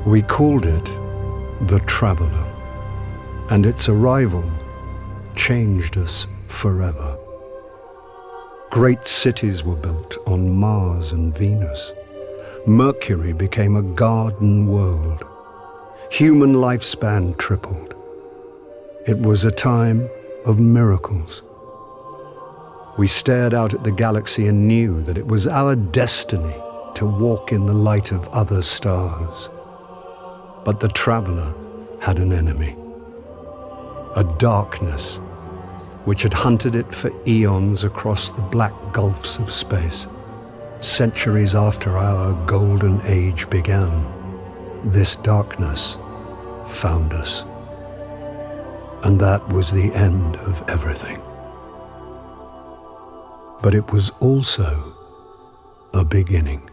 We called it the Traveler, and its arrival changed us forever. Great cities were built on Mars and Venus. Mercury became a garden world. Human lifespan tripled. It was a time of miracles. We stared out at the galaxy and knew that it was our destiny to walk in the light of other stars. But the Traveler had an enemy, a darkness which had hunted it for eons across the black gulfs of space. Centuries after our golden age began, this darkness found us. And that was the end of everything. But it was also a beginning.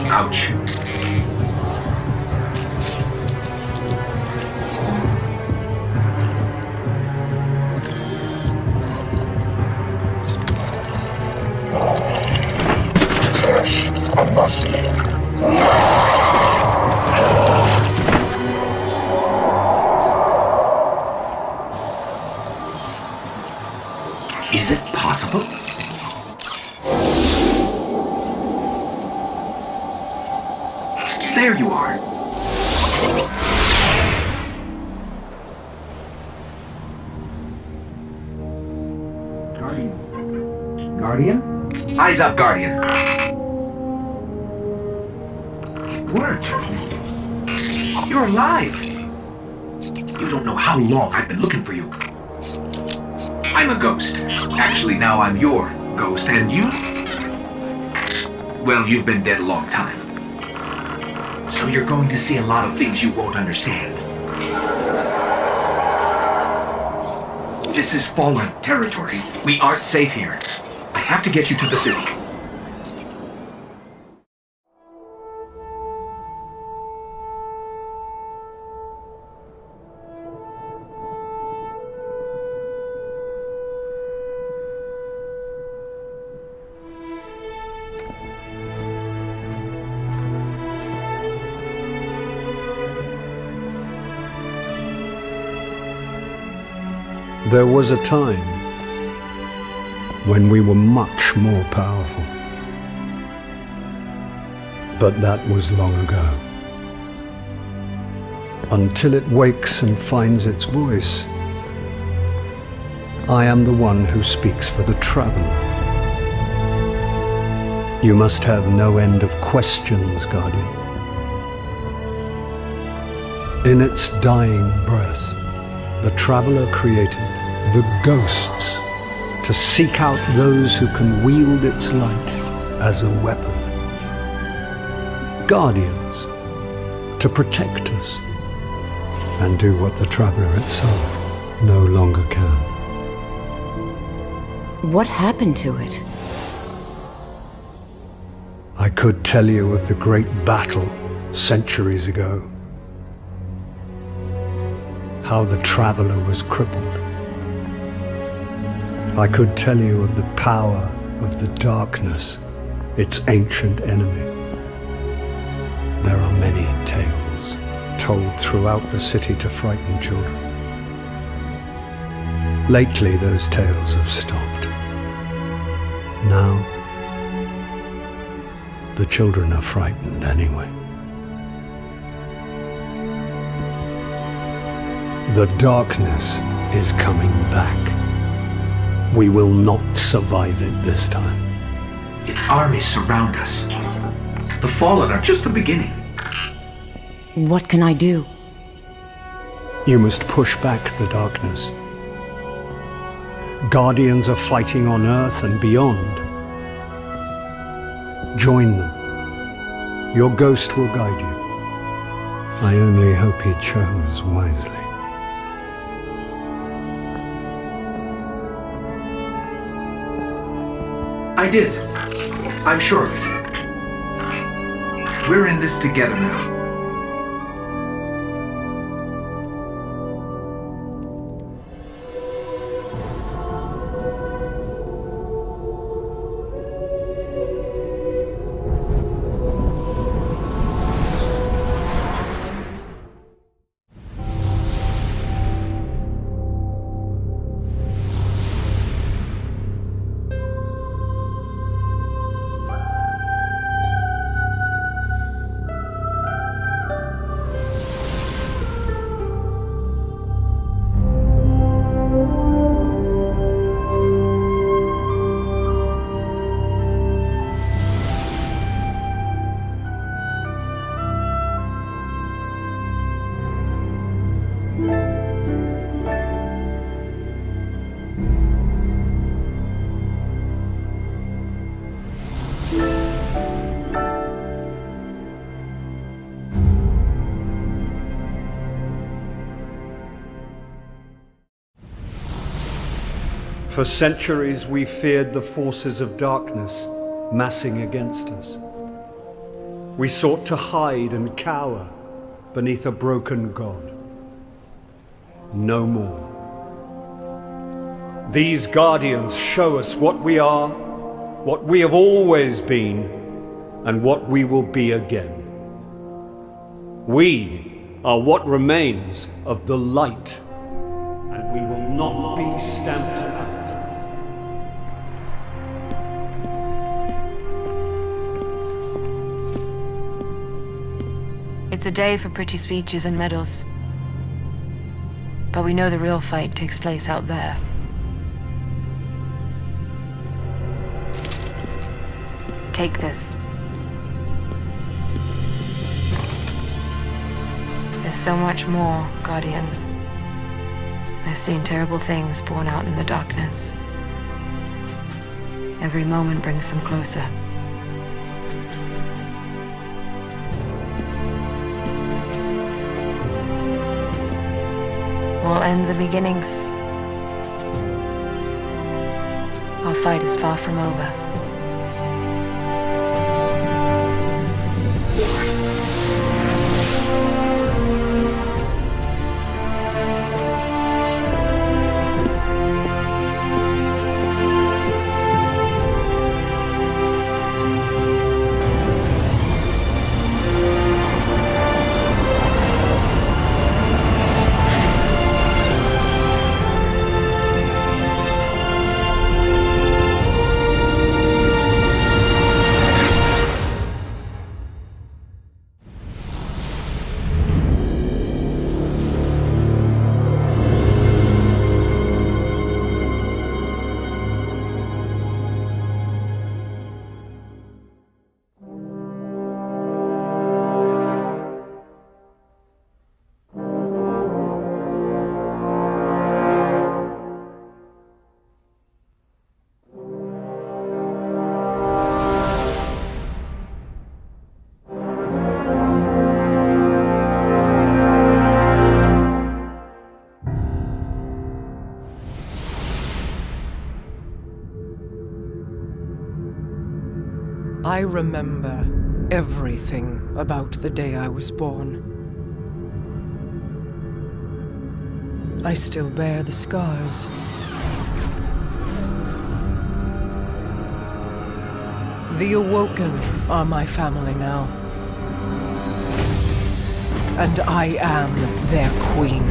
Ouch. Is it possible? There you are. Guardian? Eyes up, Guardian. It worked. You're alive. You don't know how long I've been looking for you. I'm a ghost. Actually, now I'm your ghost, and you? Well, you've been dead a long time. So you're going to see a lot of things you won't understand. This is fallen territory. We aren't safe here. I have to get you to the city. There was a time when we were much more powerful. But that was long ago. Until it wakes and finds its voice, I am the one who speaks for the Traveler. You must have no end of questions, Guardian. In its dying breath, the Traveler created the ghosts to seek out those who can wield its light as a weapon. Guardians to protect us and do what the Traveler itself no longer can. What happened to it? I could tell you of the great battle centuries ago. How the Traveler was crippled. I could tell you of the power of the darkness, its ancient enemy. There are many tales told throughout the city to frighten children. Lately, those tales have stopped. Now, the children are frightened anyway. The darkness is coming back. We will not survive it this time. Its armies surround us. The Fallen are just the beginning. What can I do? You must push back the darkness. Guardians are fighting on Earth and beyond. Join them. Your ghost will guide you. I only hope he chose wisely. I did. I'm sure of it. We're in this together now. For centuries we feared the forces of darkness massing against us. We sought to hide and cower beneath a broken God. No more. These guardians show us what we are, what we have always been, and what we will be again. We are what remains of the light, and we will not be stamped out. It's a day for pretty speeches and medals. But we know the real fight takes place out there. Take this. There's so much more, Guardian. I've seen terrible things born out in the darkness. Every moment brings them closer. All ends are beginnings. Our fight is far from over. I remember everything about the day I was born. I still bear the scars. The Awoken are my family now. And I am their queen.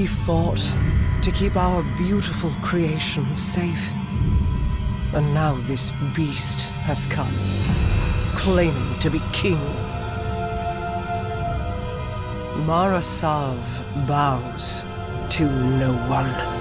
We fought to keep our beautiful creation safe. And now this beast has come, claiming to be king. Marasav bows to no one.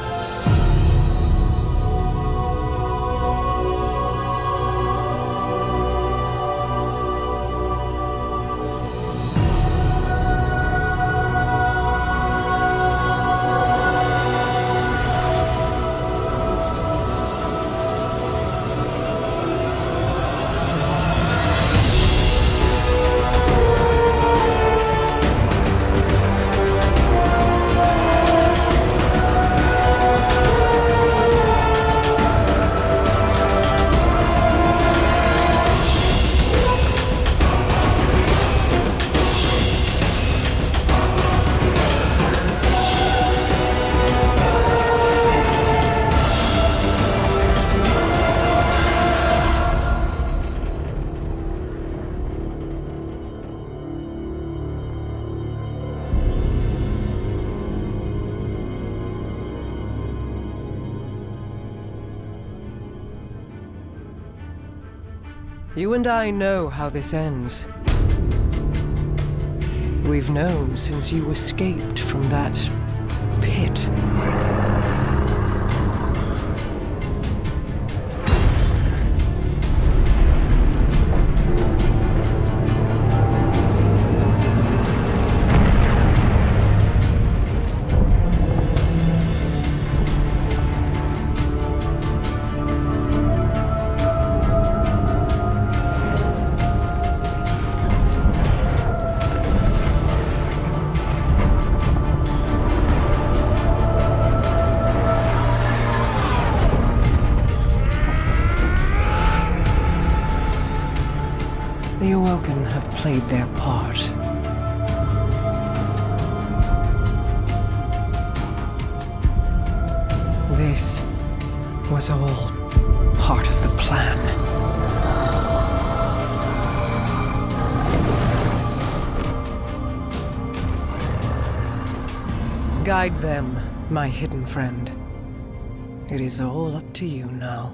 You and I know how this ends. We've known since you escaped from that pit. The Awoken have played their part. This was all part of the plan. Guide them, my hidden friend. It is all up to you now.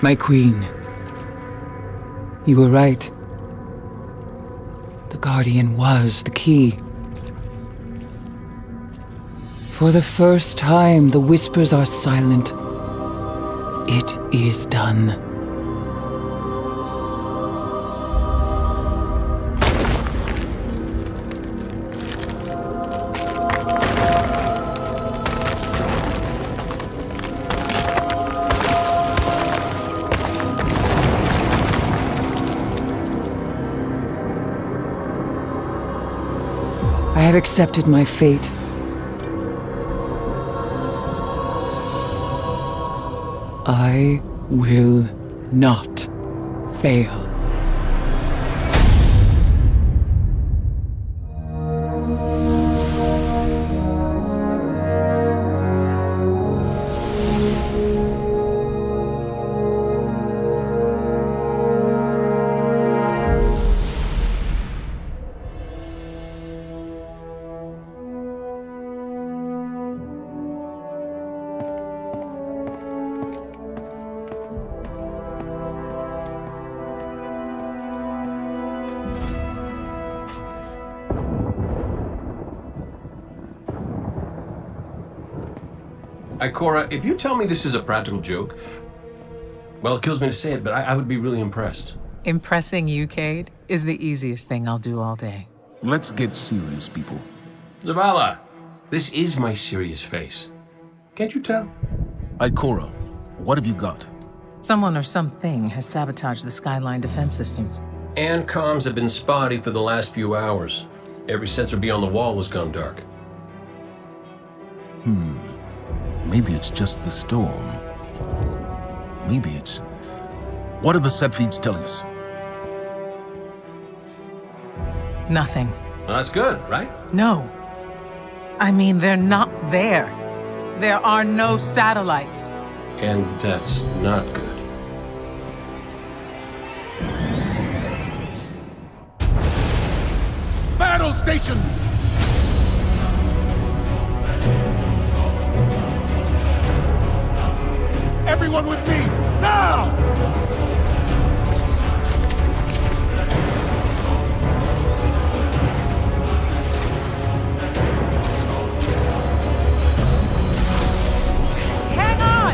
My queen, you were right. The Guardian was the key. For the first time, the whispers are silent. It is done. I have accepted my fate. I will not fail. Ikora, if you tell me this is a practical joke, well, it kills me to say it, but I would be really impressed. Impressing you, Cade, is the easiest thing I'll do all day. Let's get serious, people. Zavala, this is my serious face. Can't you tell? Ikora, what have you got? Someone or something has sabotaged the Skyline defense systems. And comms have been spotty for the last few hours. Every sensor beyond the wall has gone dark. Maybe it's just the storm. Maybe it's... What are the set feeds telling us? Nothing. Well, that's good, right? No. I mean, they're not there. There are no satellites. And that's not good. Battle stations! Everyone with me, now! Hang on!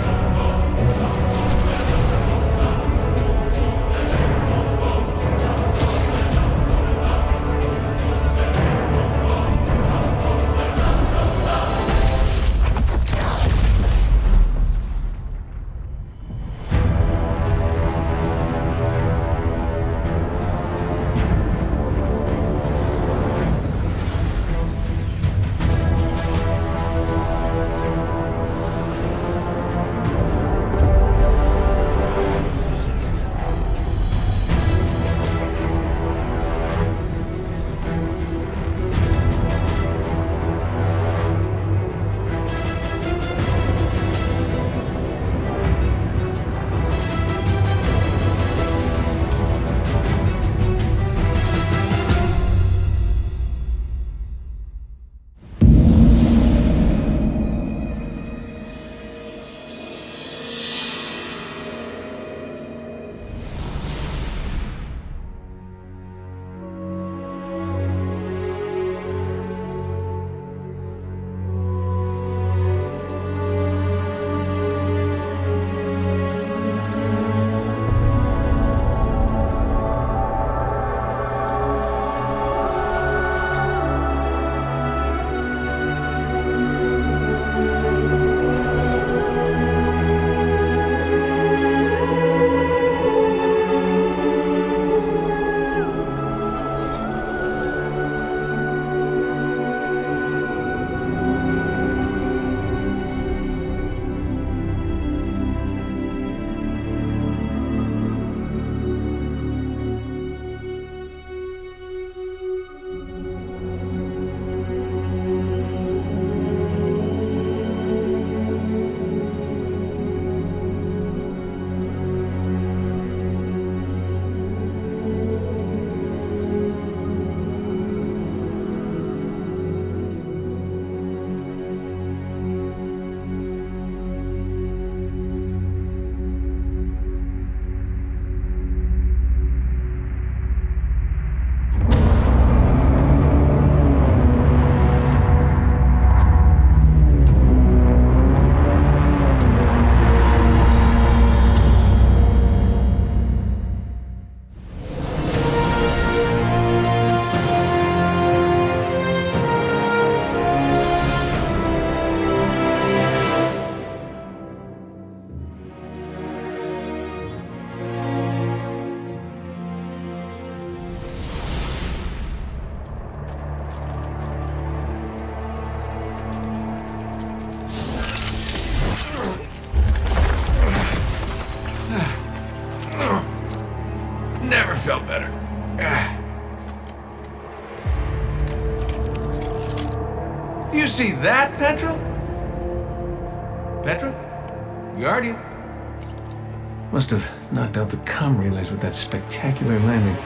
Never felt better. You see that, Petra? Petra? Guardian? Must have knocked out the comm relays with that spectacular landing.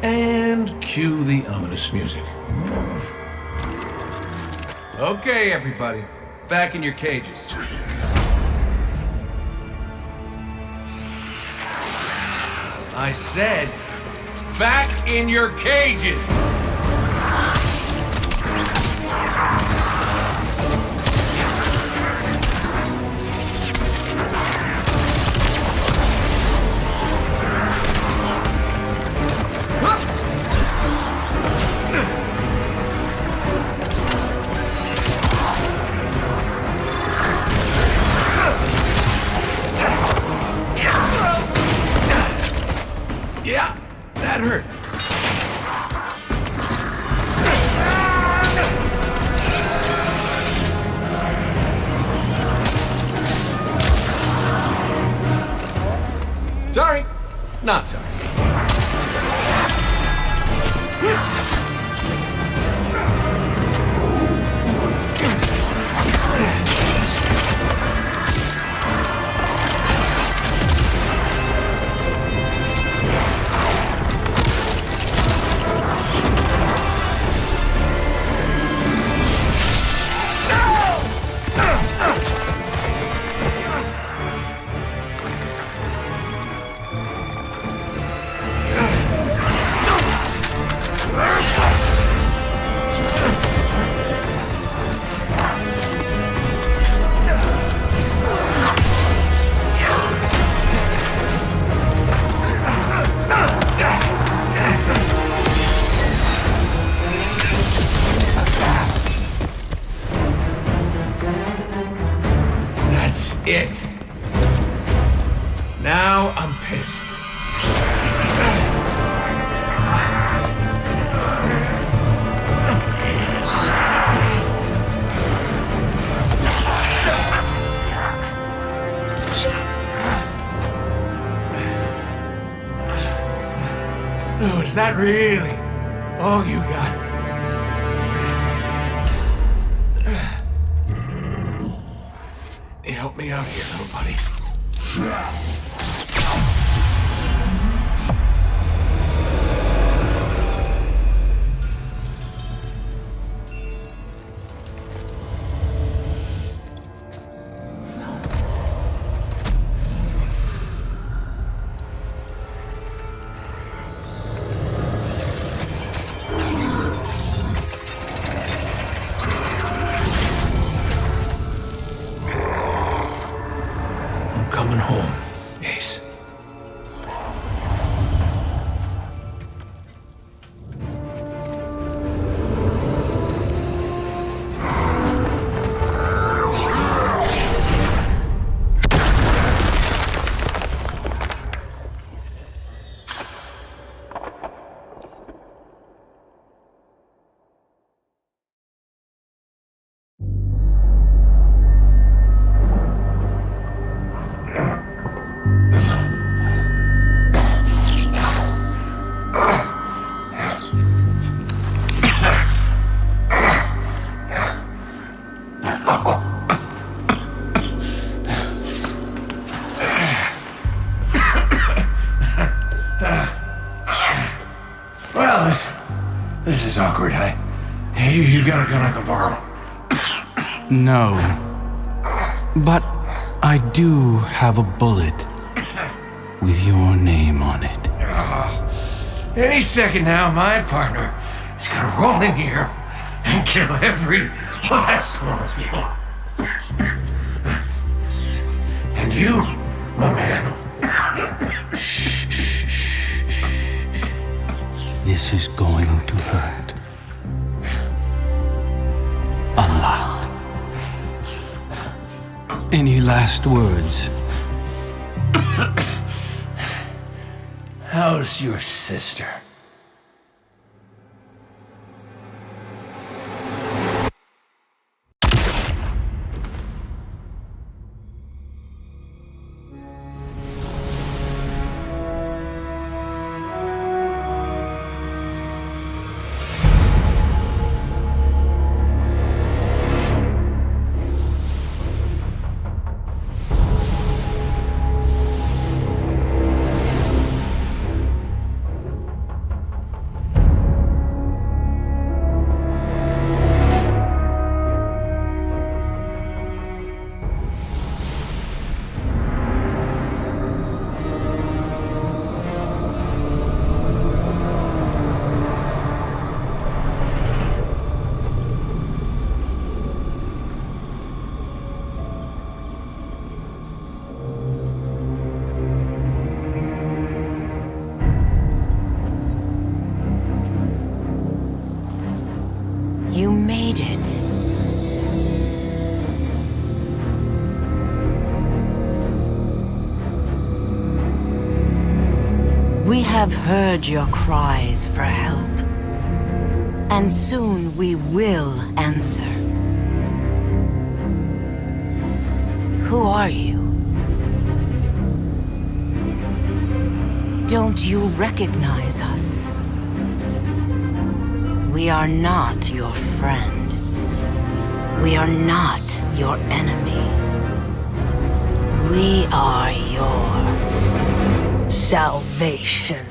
And cue the ominous music. Okay, everybody. Back in your cages. I said, back in your cages! Not sorry. It. Now I'm pissed. Oh, is that really all you got? Help me out here, little buddy. Coming home, Ace. This is awkward. You got a gun I can borrow? No. But I do have a bullet with your name on it. Any second now, my partner is gonna roll in here and kill every last one of you. And you, my man. This is going to hurt. A lot. Any last words? How's your sister? You made it. We have heard your cries for help, and soon we will answer. Who are you? Don't you recognize us? We are not your friend. We are not your enemy. We are your salvation.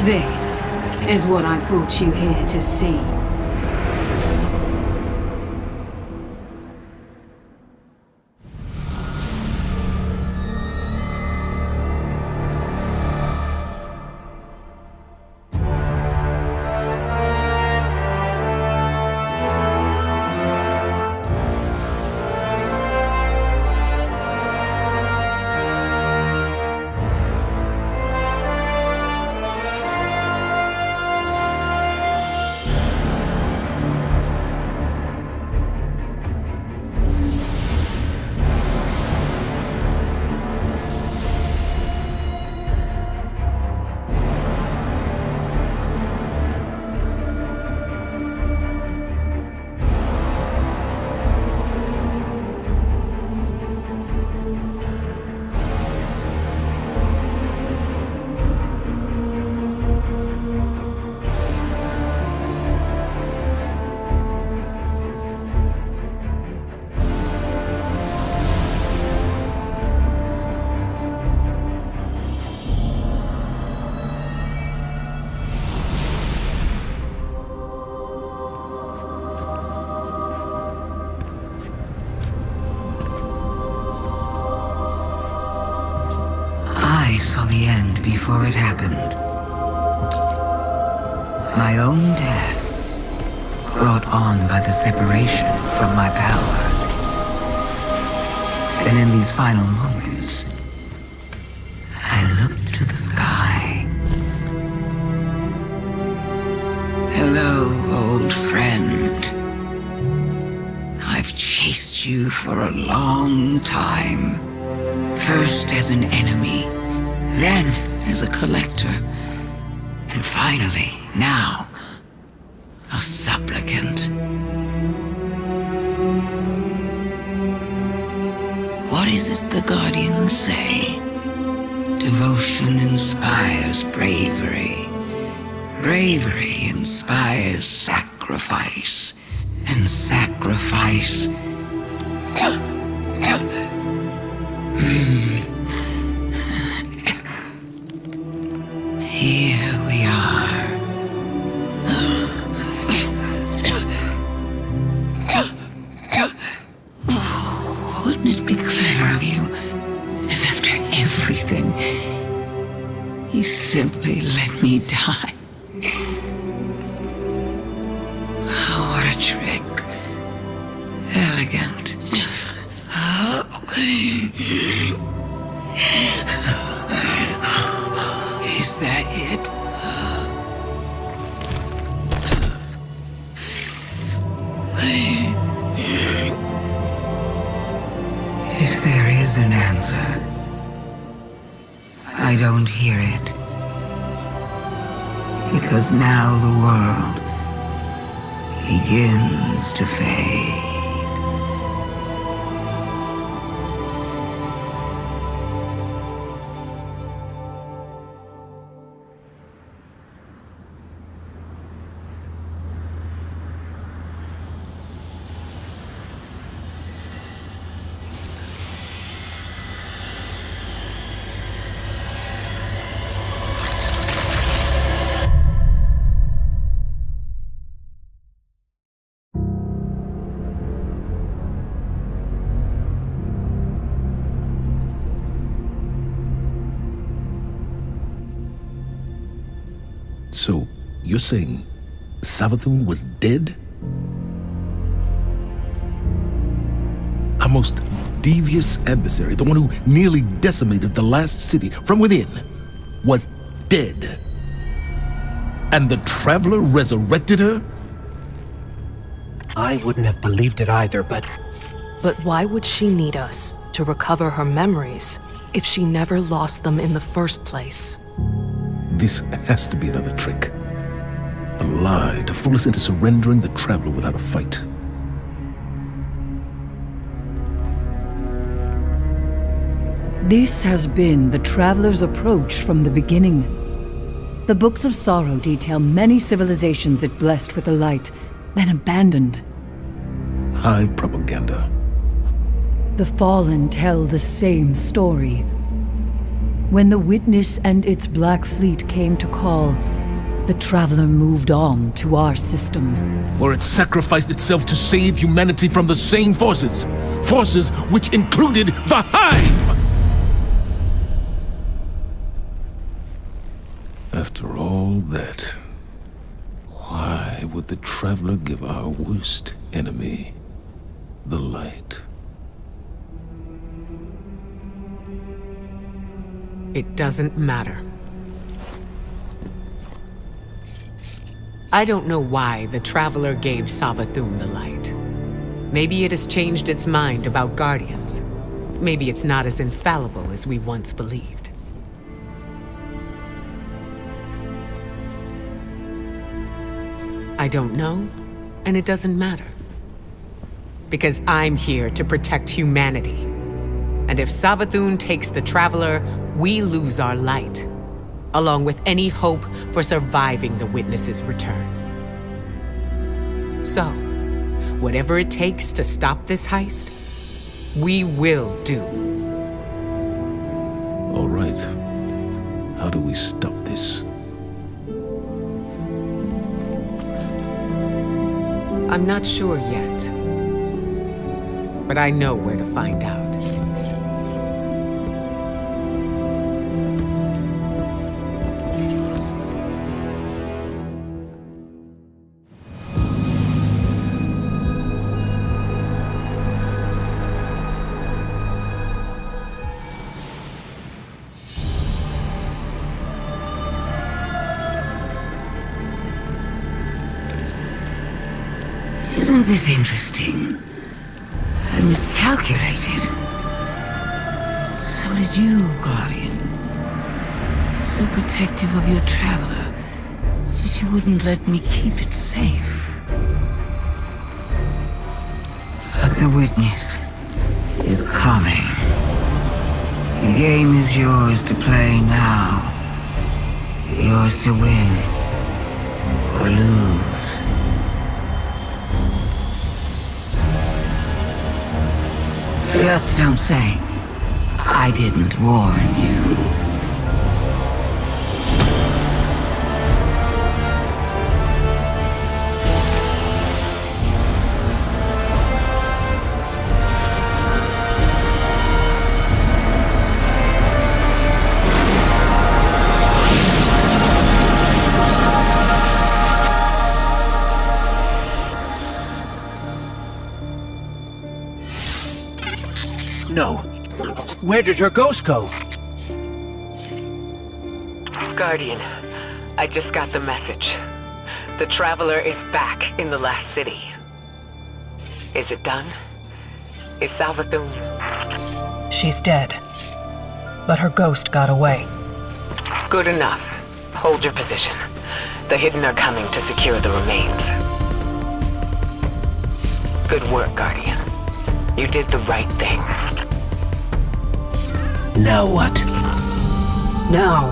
This is what I brought you here to see. the end before it happened. My own death, brought on by the separation from my power. And in these final moments, I looked to the sky. Hello, old friend. I've chased you for a long time. First as an enemy, then as a collector, and finally, now, a supplicant. What is it the Guardians say? Devotion inspires bravery. Bravery inspires sacrifice. And sacrifice... Here we are. Wouldn't it be clever of you if after everything, you simply let me die? What a trick. Elegant. Is that it? If there is an answer, I don't hear it. Because now the world begins to fade. So, you're saying Savathun was dead? Our most devious adversary, the one who nearly decimated the last city from within, was dead. And the Traveler resurrected her? I wouldn't have believed it either, but... But why would she need us to recover her memories if she never lost them in the first place? This has to be another trick. A lie to fool us into surrendering the Traveler without a fight. This has been the Traveler's approach from the beginning. The Books of Sorrow detail many civilizations it blessed with the light, then abandoned. Hive propaganda. The Fallen tell the same story. When the Witness and its Black Fleet came to call, the Traveler moved on to our system. Where it sacrificed itself to save humanity from the same forces. Forces which included the Hive! After all that, why would the Traveler give our worst enemy the light? It doesn't matter. I don't know why the Traveler gave Savathun the light. Maybe it has changed its mind about Guardians. Maybe it's not as infallible as we once believed. I don't know, and it doesn't matter. Because I'm here to protect humanity. And if Savathun takes the Traveler, we lose our light, along with any hope for surviving the Witness's return. So, whatever it takes to stop this heist, we will do. All right. How do we stop this? I'm not sure yet, but I know where to find out. Isn't this interesting? I miscalculated. So did you, Guardian. So protective of your traveler that you wouldn't let me keep it safe. But the witness is coming. The game is yours to play now. Yours to win or lose. Just don't say I didn't warn you. No. Where did her ghost go? Guardian, I just got the message. The Traveler is back in the last city. Is it done? Is Savathun... She's dead. But her ghost got away. Good enough. Hold your position. The Hidden are coming to secure the remains. Good work, Guardian. You did the right thing. Now what? Now,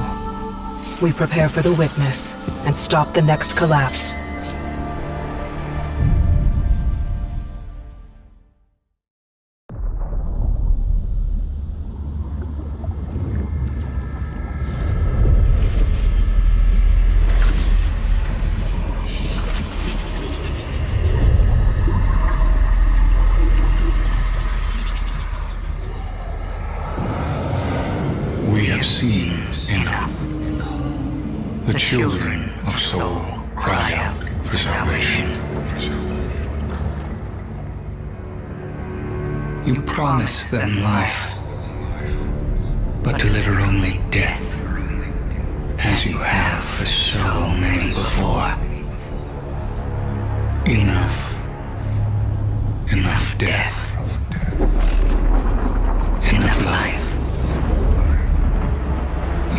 we prepare for the witness and stop the next collapse. We have seen enough. The children of Soul cry out for salvation. You promise them life, but deliver only death, as you have for so many before. Enough. Enough death. Enough life.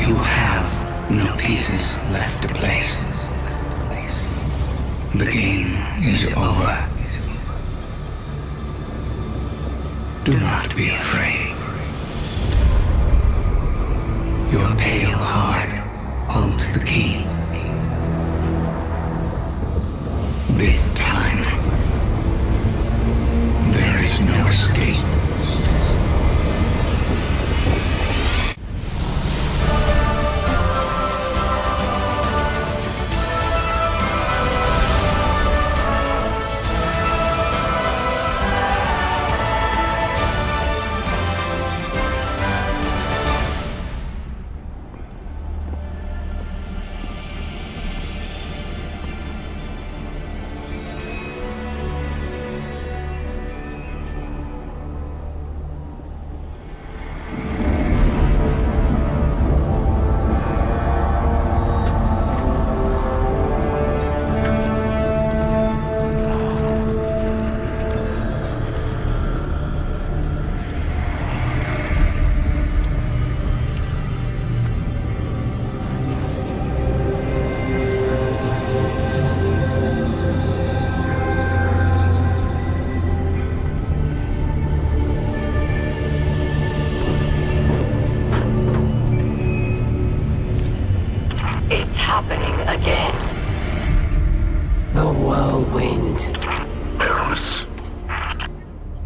You have no pieces left to place. The game is over. Do not be afraid. Your pale heart holds the key. This time, there is no escape.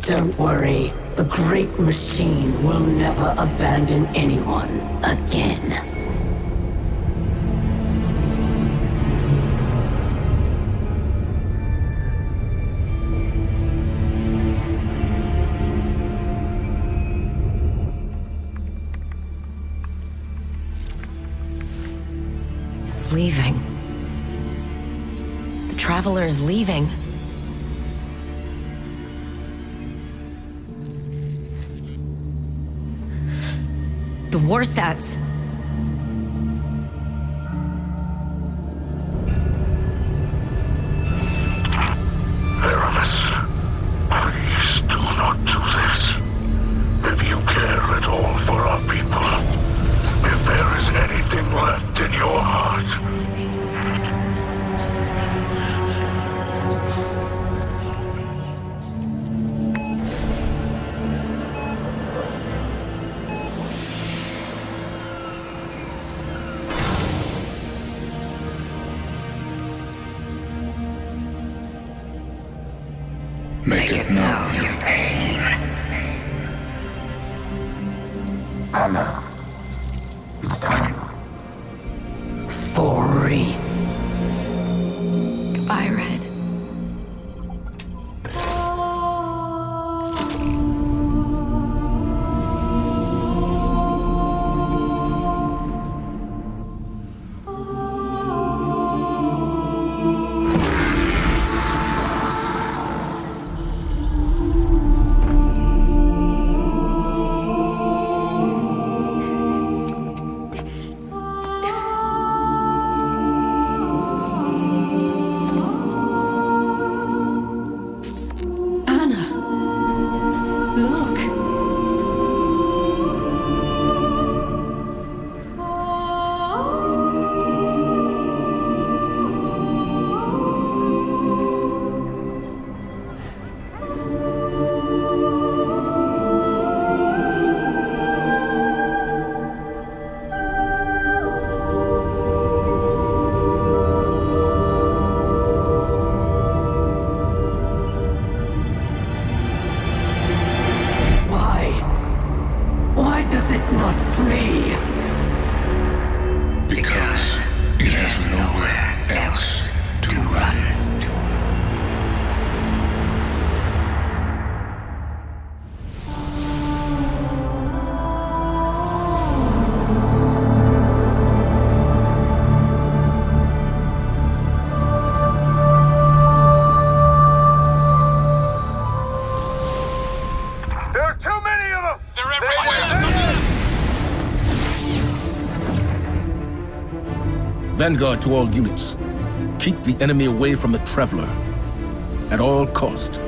Don't worry, the great machine will never abandon anyone again. It's leaving. The Traveler is leaving. The war stats. Aramis. your heart. Make it known your pain. Anna, it's time. For Reese. Goodbye, Red. Vanguard to all units. Keep the enemy away from the Traveler. At all cost.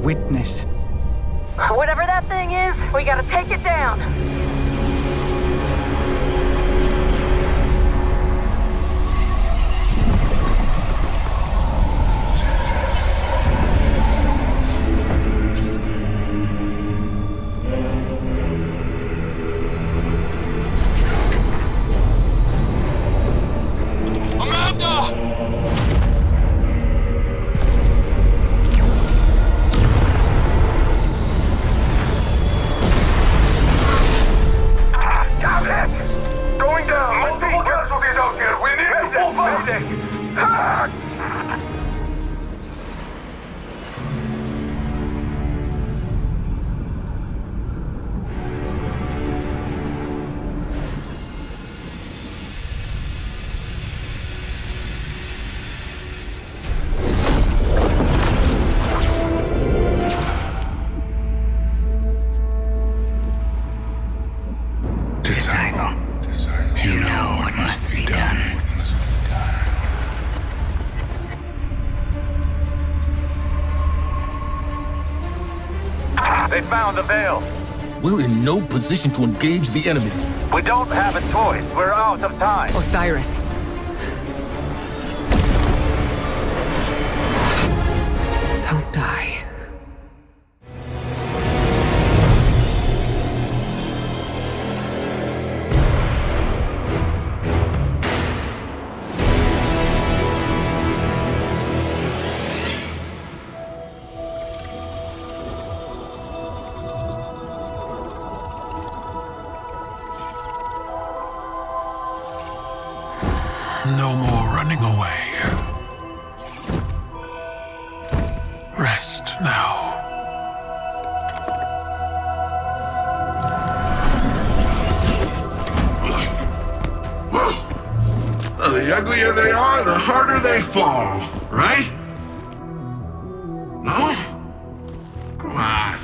Witness. Whatever that thing is, we gotta take it down. they found the veil. We're in no position to engage the enemy. We don't have a choice. We're out of time. Osiris. Don't die. No more running away. Rest now. The uglier they are, the harder they fall, right? No? Come on.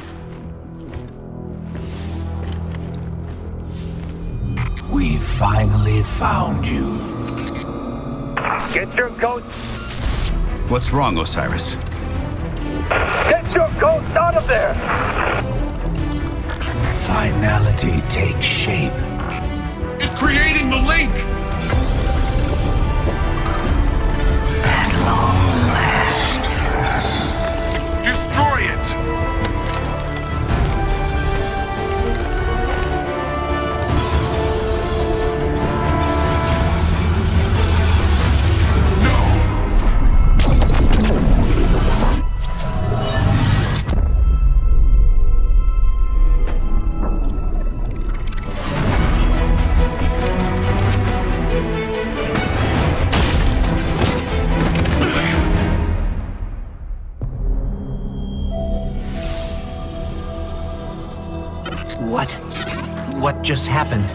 We finally found you. Get your ghost. What's wrong, Osiris? Get your ghost out of there! Finality takes shape. It's creating the link! At long last. Destroy it! What just happened?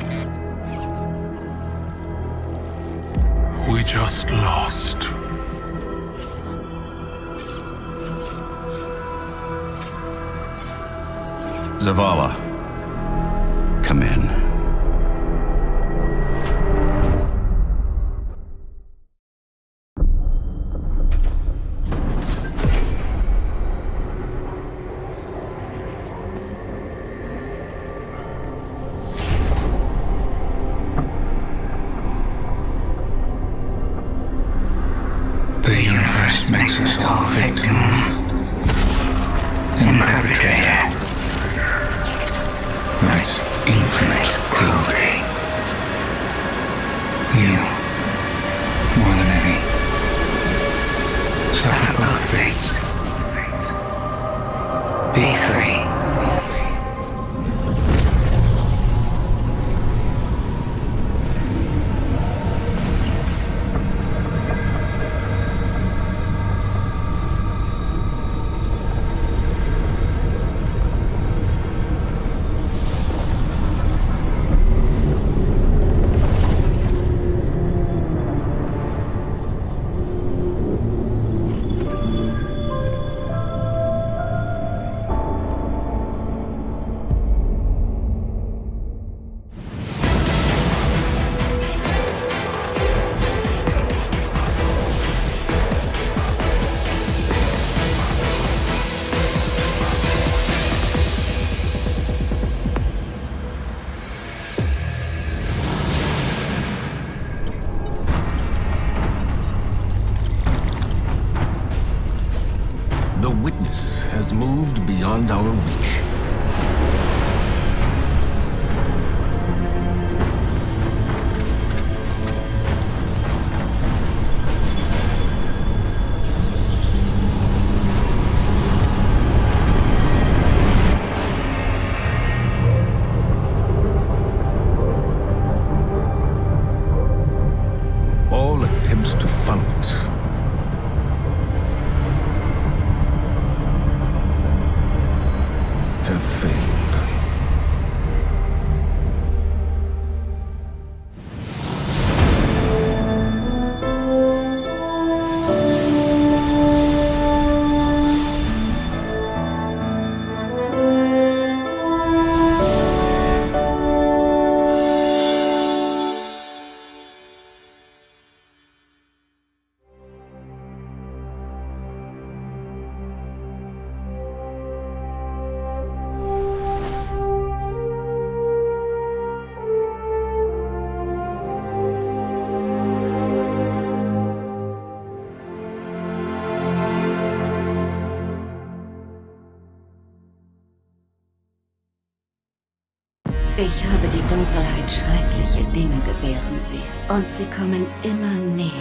We just lost. Zavala, come in. Makes us all victim and perpetrator. That's infinite cruelty. You, more than any, suffer both fates. Be free. The witness has moved beyond our reach. All attempts to follow it have Ich habe die Dunkelheit schreckliche Dinge gebären sehen. Und sie kommen immer näher.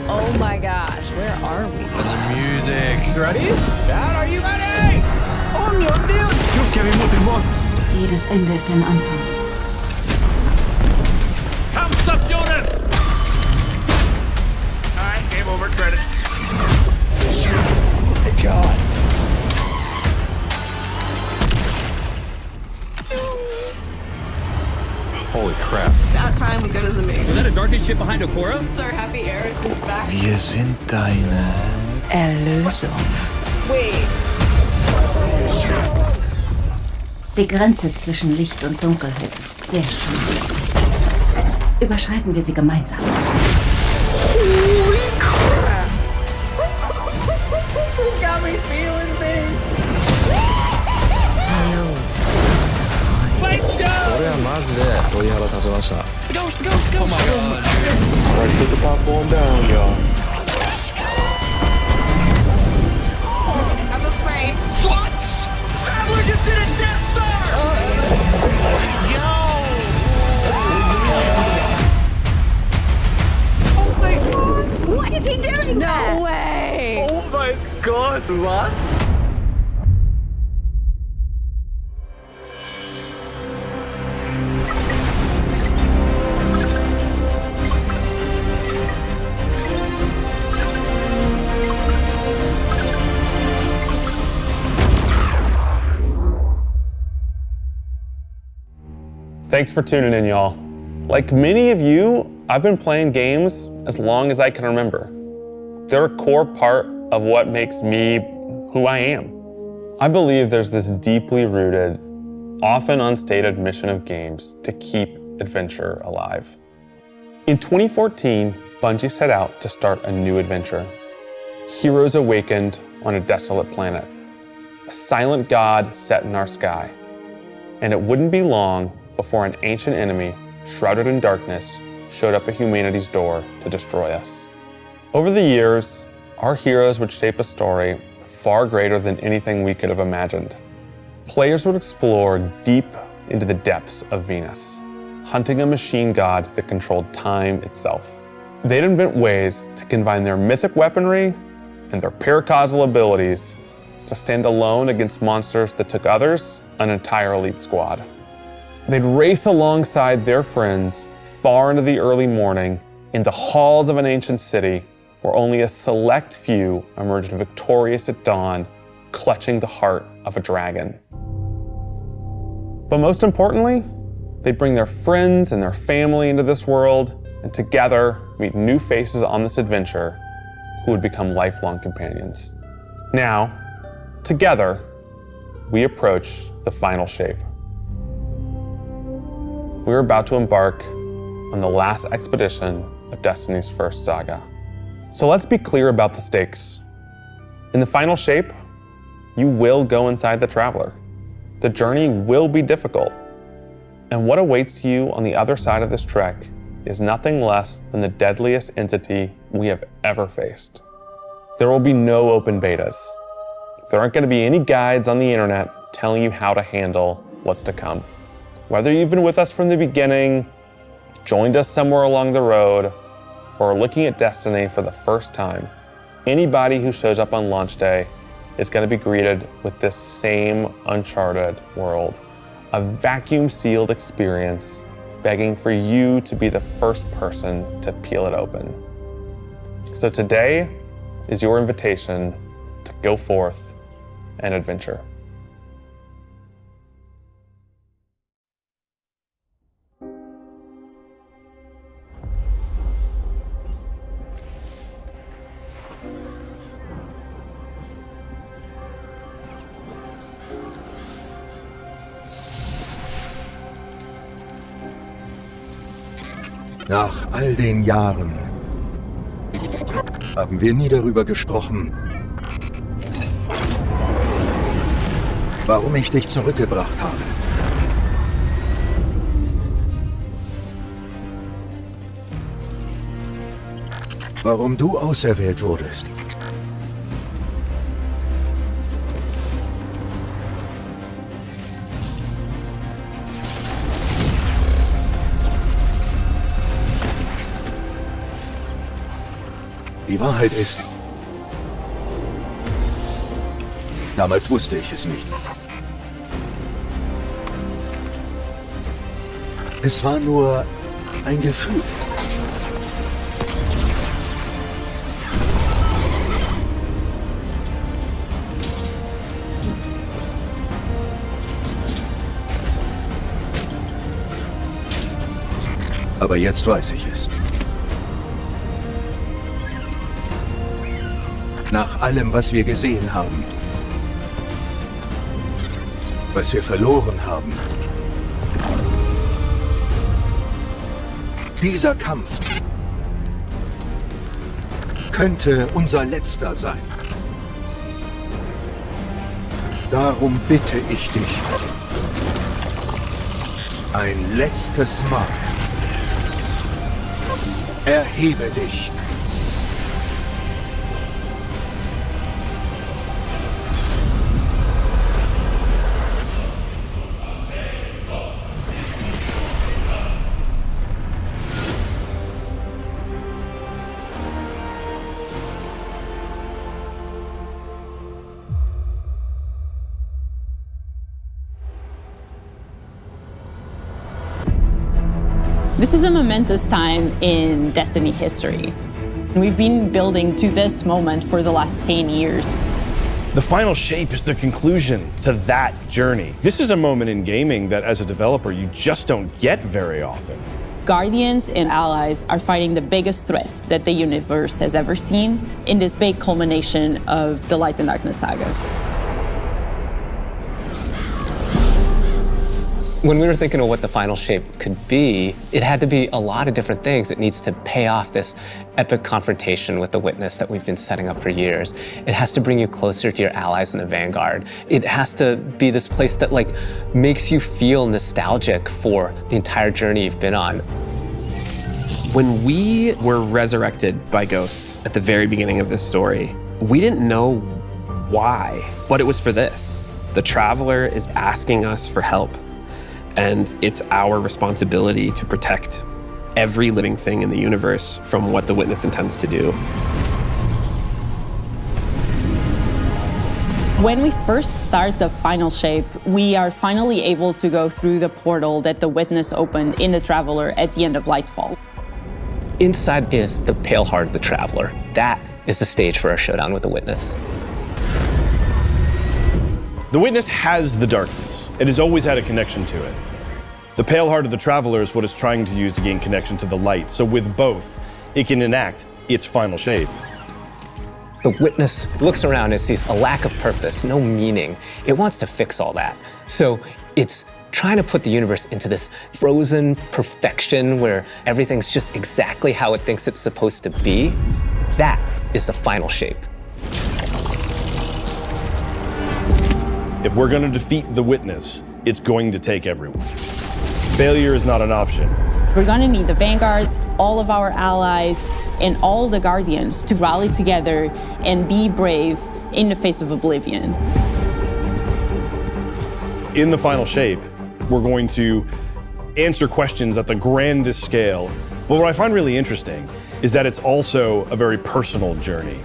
Oh my gosh, where are we? The music. Ready? Dad, are you ready? Oh mio Dio! Jedes Ende ist ein Anfang. Kampfstationen! Alright, game over, credits. Oh my god. Holy crap. About time we go to the moon. Was that a darkest ship behind Okora? Sir Happy Eris is back. Wir sind deine Erlösung. Wait. Die Grenze zwischen Licht und Dunkelheit ist sehr schwierig. Überschreiten wir sie gemeinsam. Holy crap! This got me feeling things. Let's go! これはマジで鳥肌立ちました Ghost, ghost, ghost! Oh my god. Alright, put the popcorn down, y'all. I'm afraid. What? Traveler just did a Death Star! Yo! Oh my god! What is he doing? No way! Oh my god, was? Thanks for tuning in, y'all. Like many of you, I've been playing games as long as I can remember. They're a core part of what makes me who I am. I believe there's this deeply rooted, often unstated mission of games to keep adventure alive. In 2014, Bungie set out to start a new adventure. Heroes awakened on a desolate planet. A silent god set in our sky. And it wouldn't be long before an ancient enemy, shrouded in darkness, showed up at humanity's door to destroy us. Over the years, our heroes would shape a story far greater than anything we could have imagined. Players would explore deep into the depths of Venus, hunting a machine god that controlled time itself. They'd invent ways to combine their mythic weaponry and their paracausal abilities to stand alone against monsters that took others, an entire elite squad. They'd race alongside their friends far into the early morning into halls of an ancient city where only a select few emerged victorious at dawn, clutching the heart of a dragon. But most importantly, they'd bring their friends and their family into this world and together meet new faces on this adventure who would become lifelong companions. Now, together, we approach the final shape. We're about to embark on the last expedition of Destiny's first saga. So let's be clear about the stakes. In the final shape, you will go inside the Traveler. The journey will be difficult. And what awaits you on the other side of this trek is nothing less than the deadliest entity we have ever faced. There will be no open betas. There aren't going to be any guides on the internet telling you how to handle what's to come. Whether you've been with us from the beginning, joined us somewhere along the road, or are looking at Destiny for the first time, anybody who shows up on launch day is going to be greeted with this same uncharted world, a vacuum-sealed experience begging for you to be the first person to peel it open. So today is your invitation to go forth and adventure. Nach all den Jahren haben wir nie darüber gesprochen, warum ich dich zurückgebracht habe. Warum du auserwählt wurdest. Die Wahrheit ist, damals wusste ich es nicht. Es war nur ein Gefühl. Aber jetzt weiß ich es. Nach allem, was wir gesehen haben, was wir verloren haben, dieser Kampf könnte unser letzter sein. Darum bitte ich dich, ein letztes Mal. Erhebe dich. This is a momentous time in Destiny history. We've been building to this moment for the last 10 years. The final shape is the conclusion to that journey. This is a moment in gaming that as a developer you just don't get very often. Guardians and allies are fighting the biggest threat that the universe has ever seen in this big culmination of the Light and Darkness saga. When we were thinking of what the final shape could be, it had to be a lot of different things. It needs to pay off this epic confrontation with the Witness that we've been setting up for years. It has to bring you closer to your allies in the Vanguard. It has to be this place that makes you feel nostalgic for the entire journey you've been on. When we were resurrected by ghosts at the very beginning of this story, we didn't know why, but it was for this. The Traveler is asking us for help. And it's our responsibility to protect every living thing in the universe from what the Witness intends to do. When we first start the final shape, we are finally able to go through the portal that the Witness opened in the Traveler at the end of Lightfall. Inside is the pale heart of the Traveler. That is the stage for our showdown with the Witness. The Witness has the darkness. It has always had a connection to it. The pale heart of the Traveler is what it's trying to use to gain connection to the light. So with both, it can enact its final shape. The Witness looks around and sees a lack of purpose, no meaning. It wants to fix all that. So it's trying to put the universe into this frozen perfection where everything's just exactly how it thinks it's supposed to be. That is the final shape. If we're going to defeat the Witness, it's going to take everyone. Failure is not an option. We're going to need the Vanguard, all of our allies, and all the Guardians to rally together and be brave in the face of oblivion. In the final shape, we're going to answer questions at the grandest scale. But what I find really interesting is that it's also a very personal journey,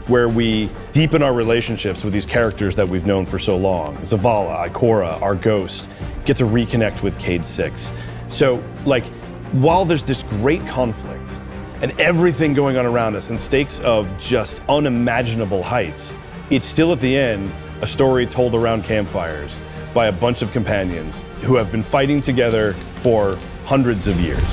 where we deepen our relationships with these characters that we've known for so long. Zavala, Ikora, our ghost, get to reconnect with Cade 6. So, while there's this great conflict and everything going on around us and stakes of just unimaginable heights, it's still at the end a story told around campfires by a bunch of companions who have been fighting together for hundreds of years.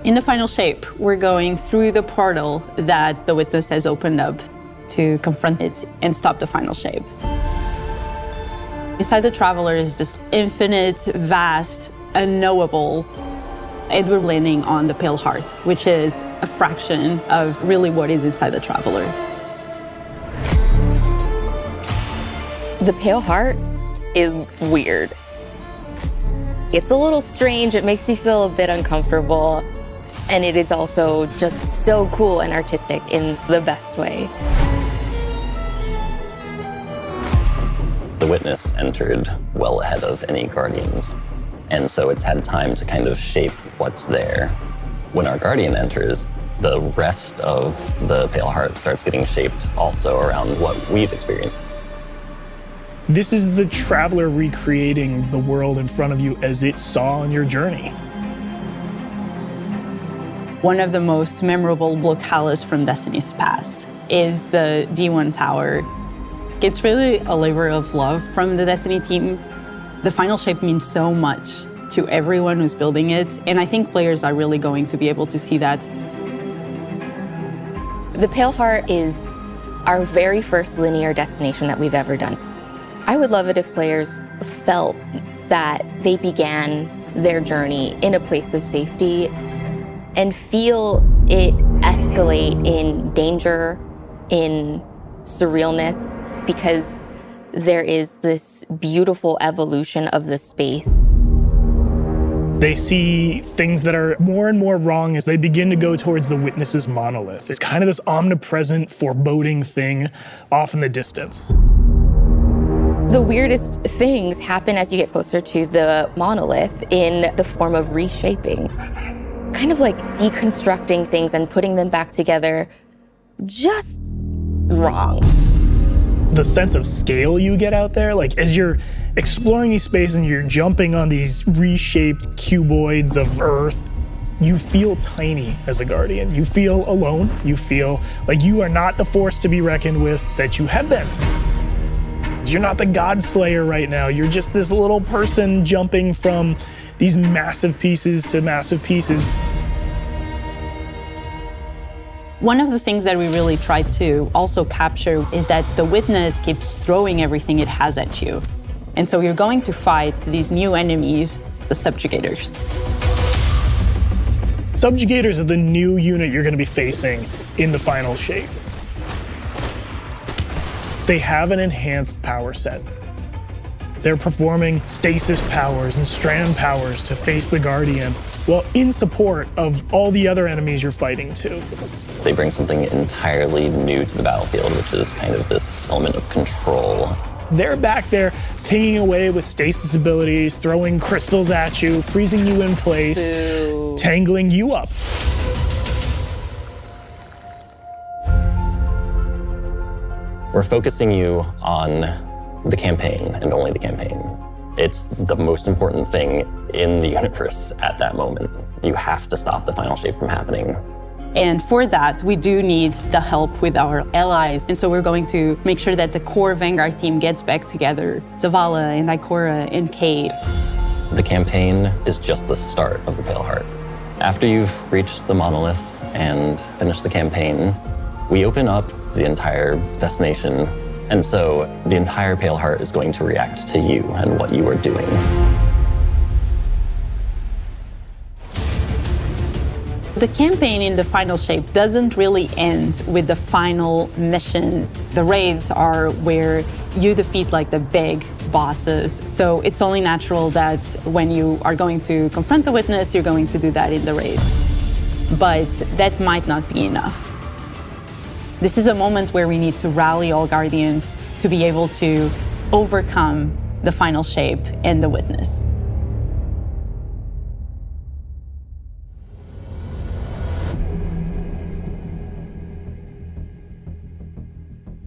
In the final shape, we're going through the portal that the Witness has opened up to confront it and stop the final shape. Inside the Traveler is this infinite, vast, unknowable, and we're landing on the Pale Heart, which is a fraction of really what is inside the Traveler. The Pale Heart is weird. It's a little strange, it makes you feel a bit uncomfortable. And it is also just so cool and artistic in the best way. The Witness entered well ahead of any Guardians, and so it's had time to kind of shape what's there. When our Guardian enters, the rest of the Pale Heart starts getting shaped also around what we've experienced. This is the Traveler recreating the world in front of you as it saw on your journey. One of the most memorable locales from Destiny's past is the D1 Tower. It's really a labor of love from the Destiny team. The final shape means so much to everyone who's building it, and I think players are really going to be able to see that. The Pale Heart is our very first linear destination that we've ever done. I would love it if players felt that they began their journey in a place of safety and feel it escalate in danger, in surrealness, because there is this beautiful evolution of the space. They see things that are more and more wrong as they begin to go towards the Witness's monolith. It's kind of this omnipresent, foreboding thing off in the distance. The weirdest things happen as you get closer to the monolith in the form of reshaping. Kind of like deconstructing things and putting them back together just wrong. The sense of scale you get out there, like as you're exploring these spaces and you're jumping on these reshaped cuboids of Earth, you feel tiny as a Guardian. You feel alone. You feel like you are not the force to be reckoned with that you have been. You're not the God Slayer right now. You're just this little person jumping from these massive pieces to massive pieces. One of the things that we really tried to also capture is that the Witness keeps throwing everything it has at you. And so you're going to fight these new enemies, the Subjugators. Subjugators are the new unit you're going to be facing in the final shape. They have an enhanced power set. They're performing stasis powers and strand powers to face the Guardian, well, in support of all the other enemies you're fighting too. They bring something entirely new to the battlefield, which is kind of this element of control. They're back there pinging away with stasis abilities, throwing crystals at you, freezing you in place, tangling you up. We're focusing you on the campaign and only the campaign. It's the most important thing in the universe at that moment. You have to stop the final shape from happening. And for that, we do need the help with our allies. And so we're going to make sure that the core Vanguard team gets back together. Zavala and Ikora and Cade. The campaign is just the start of the Pale Heart. After you've reached the monolith and finished the campaign, we open up the entire destination. And so the entire Pale Heart is going to react to you and what you are doing. The campaign in the final shape doesn't really end with the final mission. The raids are where you defeat like the big bosses. So it's only natural that when you are going to confront the Witness, you're going to do that in the raid. But that might not be enough. This is a moment where we need to rally all Guardians to be able to overcome the final shape and the Witness.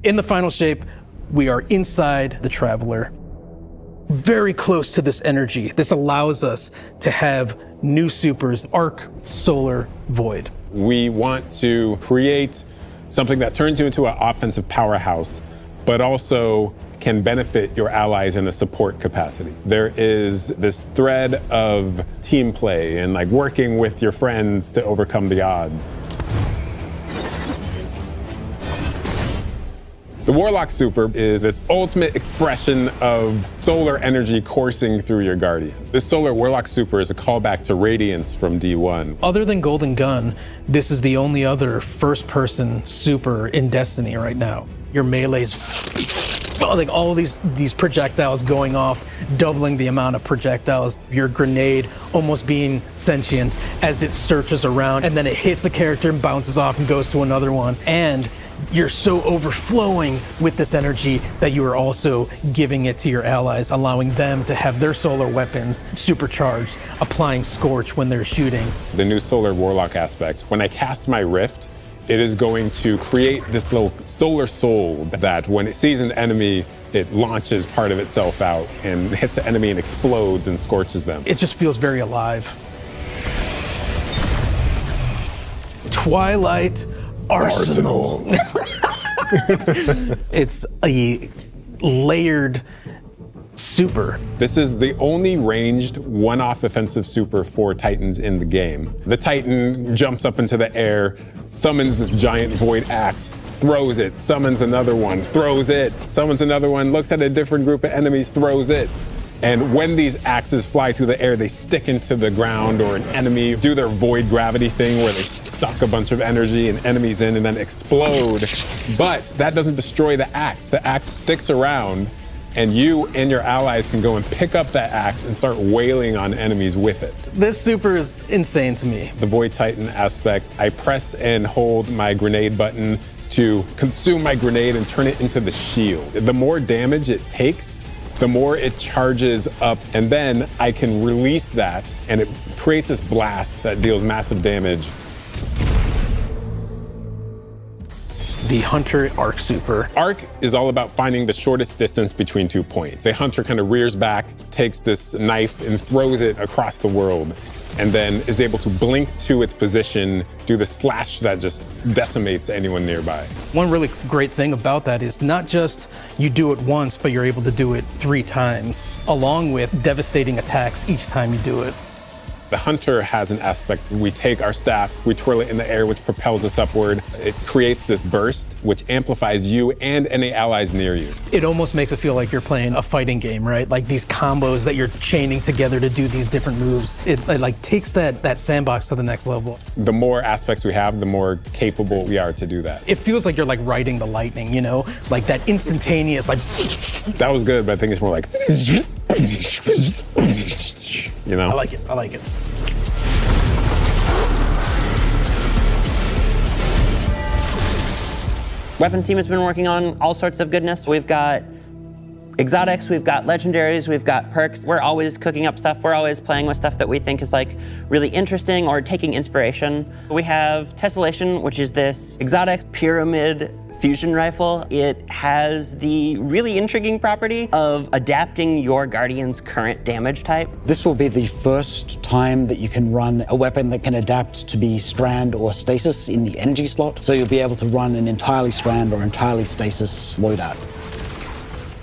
In the final shape, we are inside the Traveler, very close to this energy. This allows us to have new supers, Arc, Solar, Void. We want to create something that turns you into an offensive powerhouse, but also can benefit your allies in a support capacity. There is this thread of team play and like working with your friends to overcome the odds. The Warlock Super is this ultimate expression of solar energy coursing through your Guardian. This Solar Warlock Super is a callback to Radiance from D1. Other than Golden Gun, this is the only other first-person super in Destiny right now. Your melee's like all of these projectiles going off, doubling the amount of projectiles. Your grenade almost being sentient as it searches around, and then it hits a character and bounces off and goes to another one. And you're so overflowing with this energy that you are also giving it to your allies, allowing them to have their solar weapons supercharged, applying Scorch when they're shooting. The new Solar Warlock aspect, when I cast my Rift, it is going to create this little solar soul that when it sees an enemy, it launches part of itself out and hits the enemy and explodes and scorches them. It just feels very alive. Twilight Arsenal. It's a layered super. This is the only ranged one-off offensive super for Titans in the game. The Titan jumps up into the air, summons this giant void axe, throws it, summons another one, throws it, summons another one, looks at a different group of enemies, throws it. And when these axes fly through the air, they stick into the ground or an enemy, do their void gravity thing where they suck a bunch of energy and enemies in and then explode. But that doesn't destroy the axe. The axe sticks around and you and your allies can go and pick up that axe and start wailing on enemies with it. This super is insane to me. The Void Titan aspect, I press and hold my grenade button to consume my grenade and turn it into the shield. The more damage it takes, the more it charges up, and then I can release that and it creates this blast that deals massive damage. The Hunter Arc super. Arc is all about finding the shortest distance between 2 points. The Hunter kind of rears back, takes this knife and throws it across the world, and then is able to blink to its position, do the slash that just decimates anyone nearby. One really great thing about that is not just you do it once, but you're able to do it 3 times, along with devastating attacks each time you do it. The Hunter has an aspect. We take our staff, we twirl it in the air, which propels us upward. It creates this burst, which amplifies you and any allies near you. It almost makes it feel like you're playing a fighting game, right? Like these combos that you're chaining together to do these different moves. It like takes that sandbox to the next level. The more aspects we have, the more capable we are to do that. It feels like you're like riding the lightning, you know? Like that instantaneous, like... That was good, but I think it's more like... You know? I like it, I like it. Weapons team has been working on all sorts of goodness. We've got exotics, we've got legendaries, we've got perks. We're always cooking up stuff. We're always playing with stuff that we think is like really interesting or taking inspiration. We have Tessellation, which is this exotic pyramid fusion rifle. It has the really intriguing property of adapting your Guardian's current damage type. This will be the first time that you can run a weapon that can adapt to be strand or stasis in the energy slot. So you'll be able to run an entirely strand or entirely stasis loadout.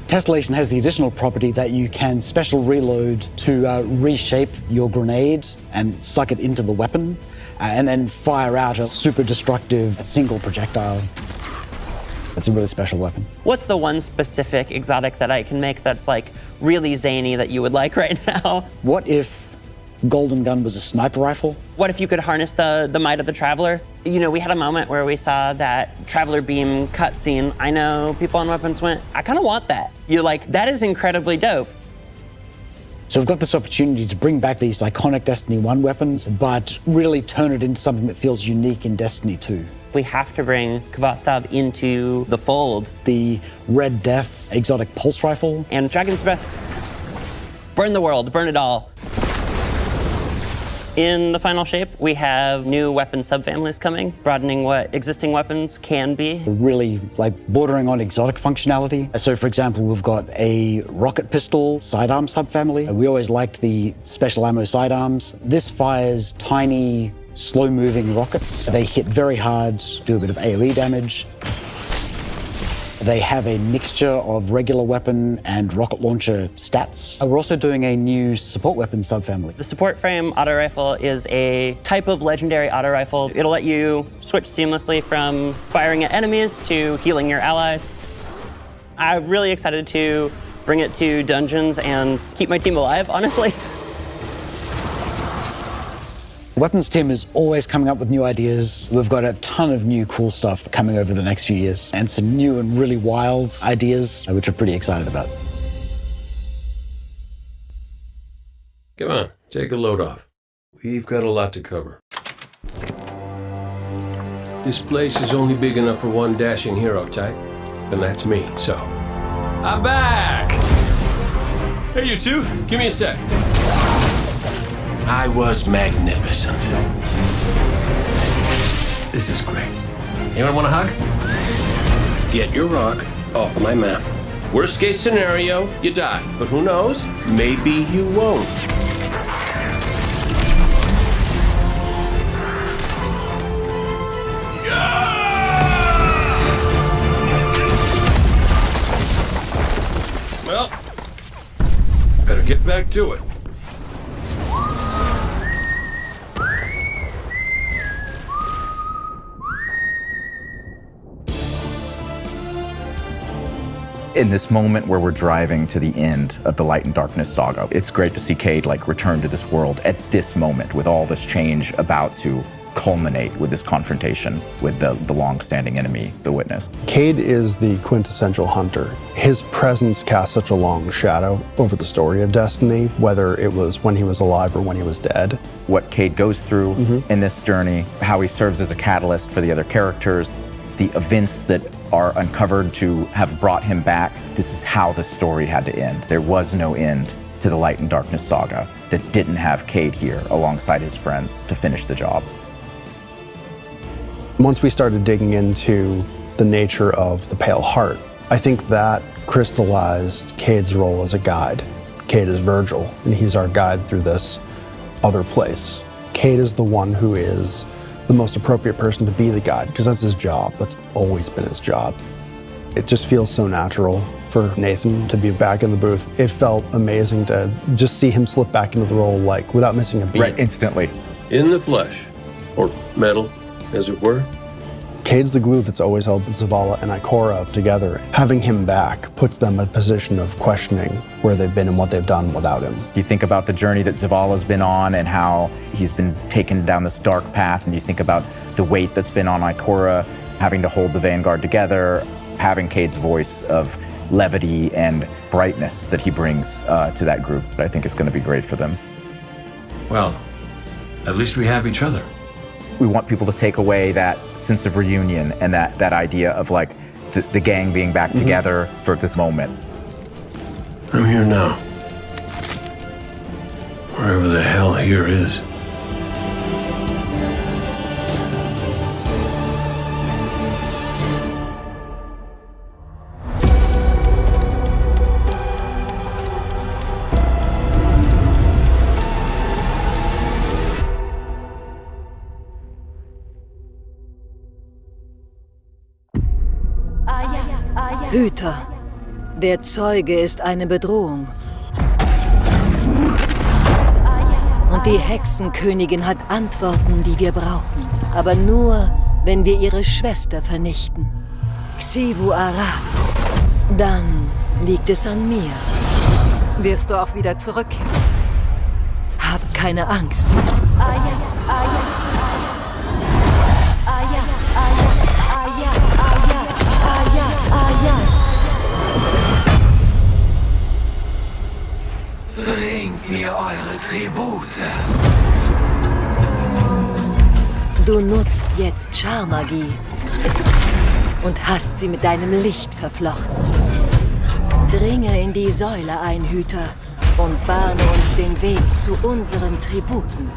Tessellation has the additional property that you can special reload to reshape your grenade and suck it into the weapon and then fire out a super destructive single projectile. It's a really special weapon. What's the one specific exotic that I can make that's like really zany that you would like right now? What if Golden Gun was a sniper rifle? What if you could harness the might of the Traveler? You know, we had a moment where we saw that Traveler Beam cutscene. I know people on Weapons went, I kind of want that. You're like, that is incredibly dope. So we've got this opportunity to bring back these iconic Destiny 1 weapons, but really turn it into something that feels unique in Destiny 2. We have to bring Kvotstov into the fold. The Red Death exotic pulse rifle. And Dragon's Breath. Burn the world, burn it all. In the final shape, we have new weapon subfamilies coming, broadening what existing weapons can be. Really like bordering on exotic functionality. So for example, we've got a rocket pistol sidearm subfamily. We always liked the special ammo sidearms. This fires tiny, slow-moving rockets. They hit very hard, do a bit of AoE damage. They have a mixture of regular weapon and rocket launcher stats. We're also doing a new support weapon subfamily. The support frame auto rifle is a type of legendary auto rifle. It'll let you switch seamlessly from firing at enemies to healing your allies. I'm really excited to bring it to dungeons and keep my team alive, honestly. Weapons team is always coming up with new ideas. We've got a ton of new cool stuff coming over the next few years and some new and really wild ideas, which we're pretty excited about. Come on, take a load off. We've got a lot to cover. This place is only big enough for one dashing hero type, and that's me, so... I'm back! Hey, you two, give me a sec. I was magnificent. This is great. Anyone want a hug? Get your rock off my map. Worst case scenario, you die. But who knows? Maybe you won't. Well, better get back to it. In this moment where we're driving to the end of the Light and Darkness saga, it's great to see Cade return to this world at this moment with all this change about to culminate with this confrontation with the long-standing enemy, the Witness. Cade is the quintessential hunter. His presence casts such a long shadow over the story of Destiny, whether it was when he was alive or when he was dead. What Cade goes through in this journey, how he serves as a catalyst for the other characters, the events that are uncovered to have brought him back. This is how the story had to end. There was no end to the Light and Darkness saga that didn't have Cade here alongside his friends to finish the job. Once we started digging into the nature of the Pale Heart, I think that crystallized Cade's role as a guide. Cade is Virgil, and he's our guide through this other place. Cade is the one who is the most appropriate person to be the guide, because that's his job. That's always been his job. It just feels so natural for Nathan to be back in the booth. It felt amazing to just see him slip back into the role like without missing a beat. Right, instantly. In the flesh, or metal, as it were. Cade's the glue that's always held Zavala and Ikora together. Having him back puts them in a position of questioning where they've been and what they've done without him. You think about the journey that Zavala's been on and how he's been taken down this dark path, and you think about the weight that's been on Ikora, having to hold the Vanguard together, having Cade's voice of levity and brightness that he brings to that group. I think is going to be great for them. Well, at least we have each other. We want people to take away that sense of reunion and that idea of like the gang being back together for this moment. I'm here now. Wherever the hell here is. Hüter. Der Zeuge ist eine Bedrohung. Und die Hexenkönigin hat Antworten, die wir brauchen. Aber nur, wenn wir ihre Schwester vernichten. Xivu Araf. Dann liegt es an mir. Wirst du auch wieder zurückkehren? Habt keine Angst. Bringt mir eure Tribute. Du nutzt jetzt Scharmagie und hast sie mit deinem Licht verflochten. Dringe in die Säule ein, Hüter, und bahne uns den Weg zu unseren Tributen.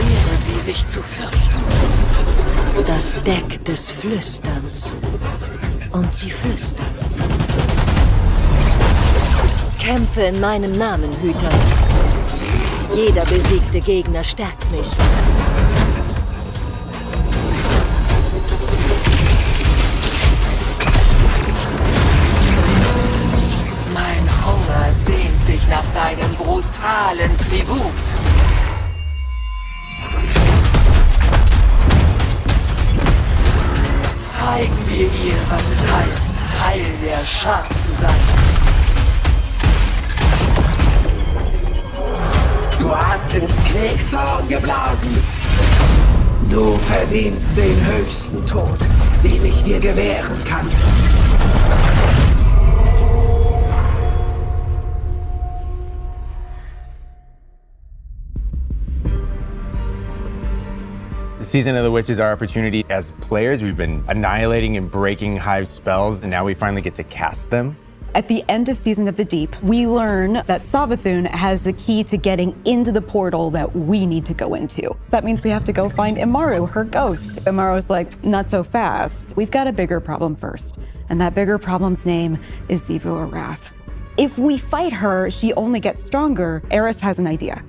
Lehre sie, sich zu fürchten. Das Deck des Flüsterns. Und sie flüstern. Kämpfe in meinem Namen, Hüter. Jeder besiegte Gegner stärkt mich. Mein Hunger sehnt sich nach deinem brutalen Tribut. Zeigen wir ihr, was es heißt, Teil der Schar zu sein. Du hast ins Kriegshorn geblasen. Du verdienst den höchsten Tod, den ich dir gewähren kann. Season of the Witch is our opportunity as players. We've been annihilating and breaking Hive spells, and now we finally get to cast them. At the end of Season of the Deep, we learn that Savathun has the key to getting into the portal that we need to go into. That means we have to go find Imaru, her ghost. Imaru's like, not so fast. We've got a bigger problem first, and that bigger problem's name is Xivu Arath. If we fight her, she only gets stronger. Eris has an idea.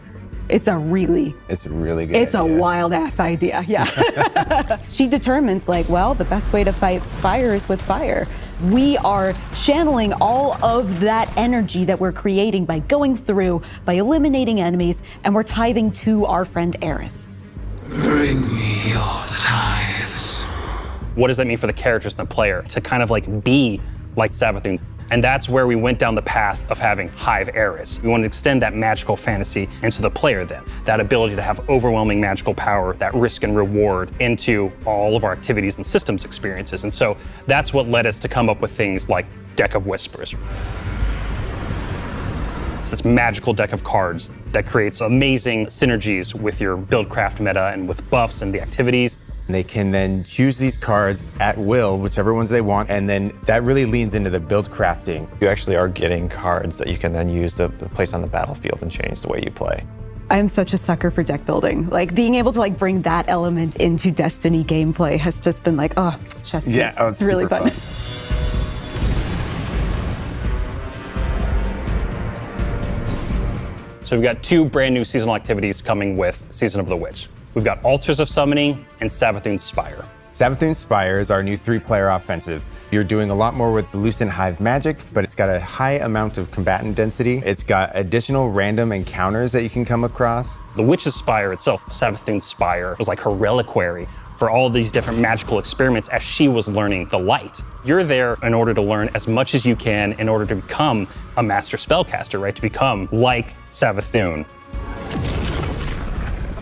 It's a really good It's idea. A wild-ass idea, yeah. She determines, like, well, the best way to fight fire is with fire. We are channeling all of that energy that we're creating by going through, by eliminating enemies, and we're tithing to our friend Eris. Bring me your tithes. What does that mean for the characters and the player to kind of like be like Savathun? And that's where we went down the path of having Hive Eris. We wanted to extend that magical fantasy into the player then. That ability to have overwhelming magical power, that risk and reward into all of our activities and systems experiences. And so that's what led us to come up with things like Deck of Whispers. It's this magical deck of cards that creates amazing synergies with your buildcraft meta and with buffs and the activities. They can then choose these cards at will, whichever ones they want, and then that really leans into the build crafting. You actually are getting cards that you can then use to place on the battlefield and change the way you play. I'm such a sucker for deck building. Like, being able to like bring that element into Destiny gameplay has just been like, oh, chess. Yeah, it's really super fun. So we've got 2 brand new seasonal activities coming with Season of the Witch. We've got Altars of Summoning and Savathun's Spire. Savathun's Spire is our new 3-player offensive. You're doing a lot more with the Lucent Hive magic, but it's got a high amount of combatant density. It's got additional random encounters that you can come across. The Witch's Spire itself, Savathun's Spire, was like her reliquary for all these different magical experiments as she was learning the light. You're there in order to learn as much as you can in order to become a master spellcaster, right? To become like Savathun.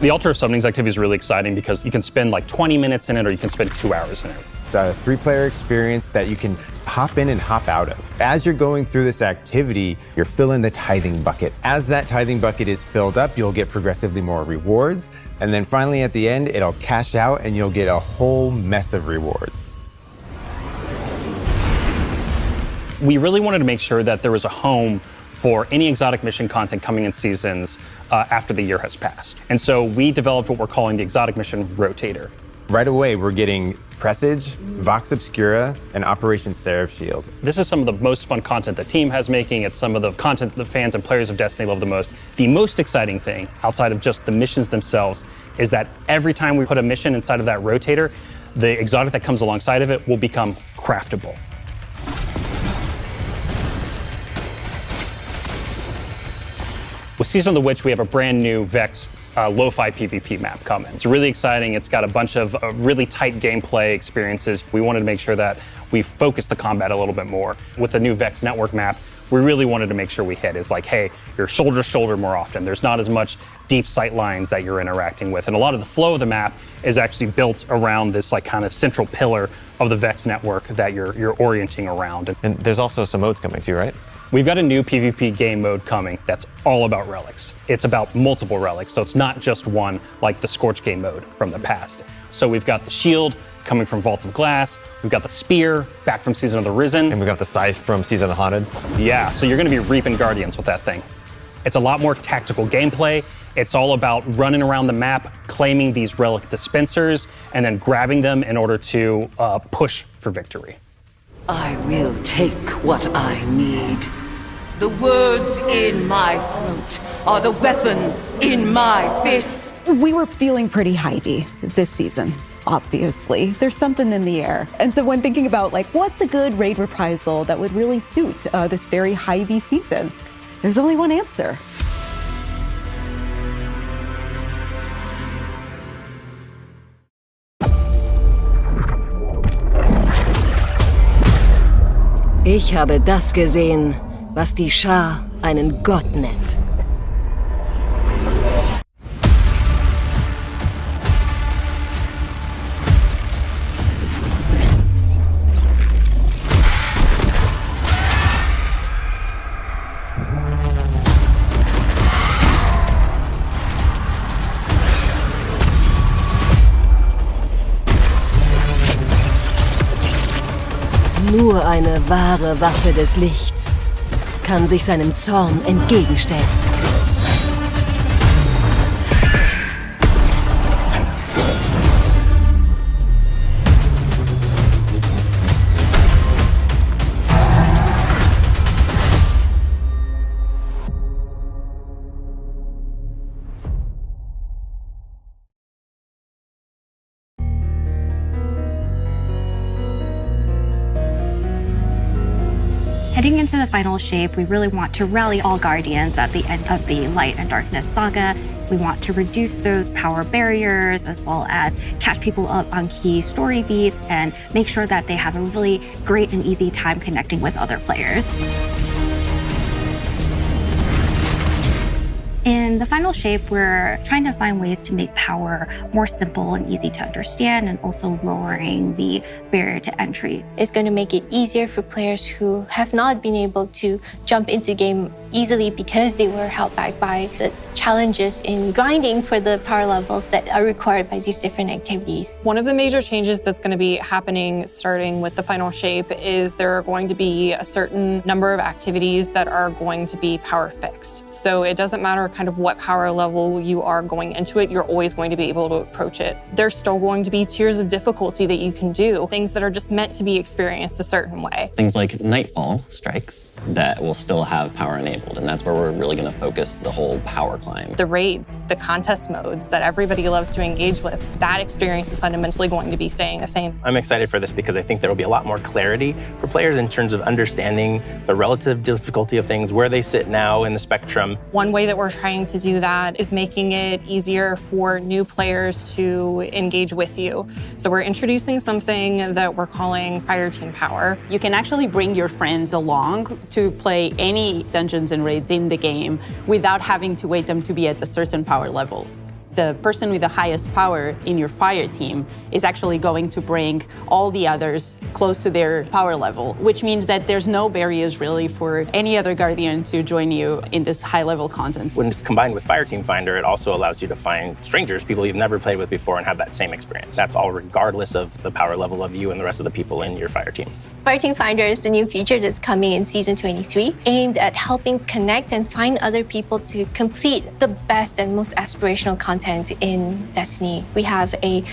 The Altar of Summoning's activity is really exciting because you can spend like 20 minutes in it or you can spend 2 hours in it. It's a 3-player experience that you can hop in and hop out of. As you're going through this activity, you're filling the tithing bucket. As that tithing bucket is filled up, you'll get progressively more rewards. And then finally at the end, it'll cash out and you'll get a whole mess of rewards. We really wanted to make sure that there was a home for any exotic mission content coming in seasons after the year has passed. And so we developed what we're calling the Exotic Mission Rotator. Right away, we're getting Presage, Vox Obscura, and Operation Seraph Shield. This is some of the most fun content the team has making. It's some of the content the fans and players of Destiny love the most. The most exciting thing, outside of just the missions themselves, is that every time we put a mission inside of that rotator, the exotic that comes alongside of it will become craftable. With Season of the Witch, we have a brand new Vex lo-fi PvP map coming. It's really exciting. It's got a bunch of really tight gameplay experiences. We wanted to make sure that we focused the combat a little bit more. With the new Vex network map, we really wanted to make sure we hit is like, hey, you're shoulder to shoulder more often. There's not as much deep sight lines that you're interacting with. And a lot of the flow of the map is actually built around this like kind of central pillar of the Vex network that you're orienting around. And there's also some modes coming too, right? We've got a new PvP game mode coming that's all about relics. It's about multiple relics, so it's not just one like the Scorch game mode from the past. So we've got the shield coming from Vault of Glass, we've got the spear back from Season of the Risen. And we've got the scythe from Season of the Haunted. Yeah, so you're gonna be reaping Guardians with that thing. It's a lot more tactical gameplay. It's all about running around the map, claiming these relic dispensers, and then grabbing them in order to push for victory. I will take what I need. The words in my throat are the weapon in my fist. We were feeling pretty Hivey this season, obviously. There's something in the air. And so when thinking about like, what's a good raid reprisal that would really suit this very Hivey season, there's only one answer. Ich habe das gesehen, was die Schar einen Gott nennt. Nur eine wahre Waffe des Lichts kann sich seinem Zorn entgegenstellen. Heading into the final shape, we really want to rally all Guardians at the end of the Light and Darkness saga. We want to reduce those power barriers, as well as catch people up on key story beats and make sure that they have a really great and easy time connecting with other players. In the final shape, we're trying to find ways to make power more simple and easy to understand, and also lowering the barrier to entry. It's going to make it easier for players who have not been able to jump into game easily because they were held back by the challenges in grinding for the power levels that are required by these different activities. One of the major changes that's going to be happening starting with the final shape is there are going to be a certain number of activities that are going to be power fixed. So it doesn't matter kind of what power level you are going into it, you're always going to be able to approach it. There's still going to be tiers of difficulty that you can do, things that are just meant to be experienced a certain way. Things like Nightfall strikes that will still have power enabled, and that's where we're really going to focus the whole power climb. The raids, the contest modes that everybody loves to engage with, that experience is fundamentally going to be staying the same. I'm excited for this because I think there will be a lot more clarity for players in terms of understanding the relative difficulty of things, where they sit now in the spectrum. One way that we're trying to do that is making it easier for new players to engage with you. So we're introducing something that we're calling Fire Team Power. You can actually bring your friends along to play any dungeons and raids in the game without having to wait them to be at a certain power level. The person with the highest power in your fire team is actually going to bring all the others close to their power level, which means that there's no barriers really for any other Guardian to join you in this high-level content. When it's combined with Fire Team Finder, it also allows you to find strangers, people you've never played with before, and have that same experience. That's all regardless of the power level of you and the rest of the people in your fire team. Fire Team Finder is the new feature that's coming in Season 23, aimed at helping connect and find other people to complete the best and most aspirational content in Destiny. We have a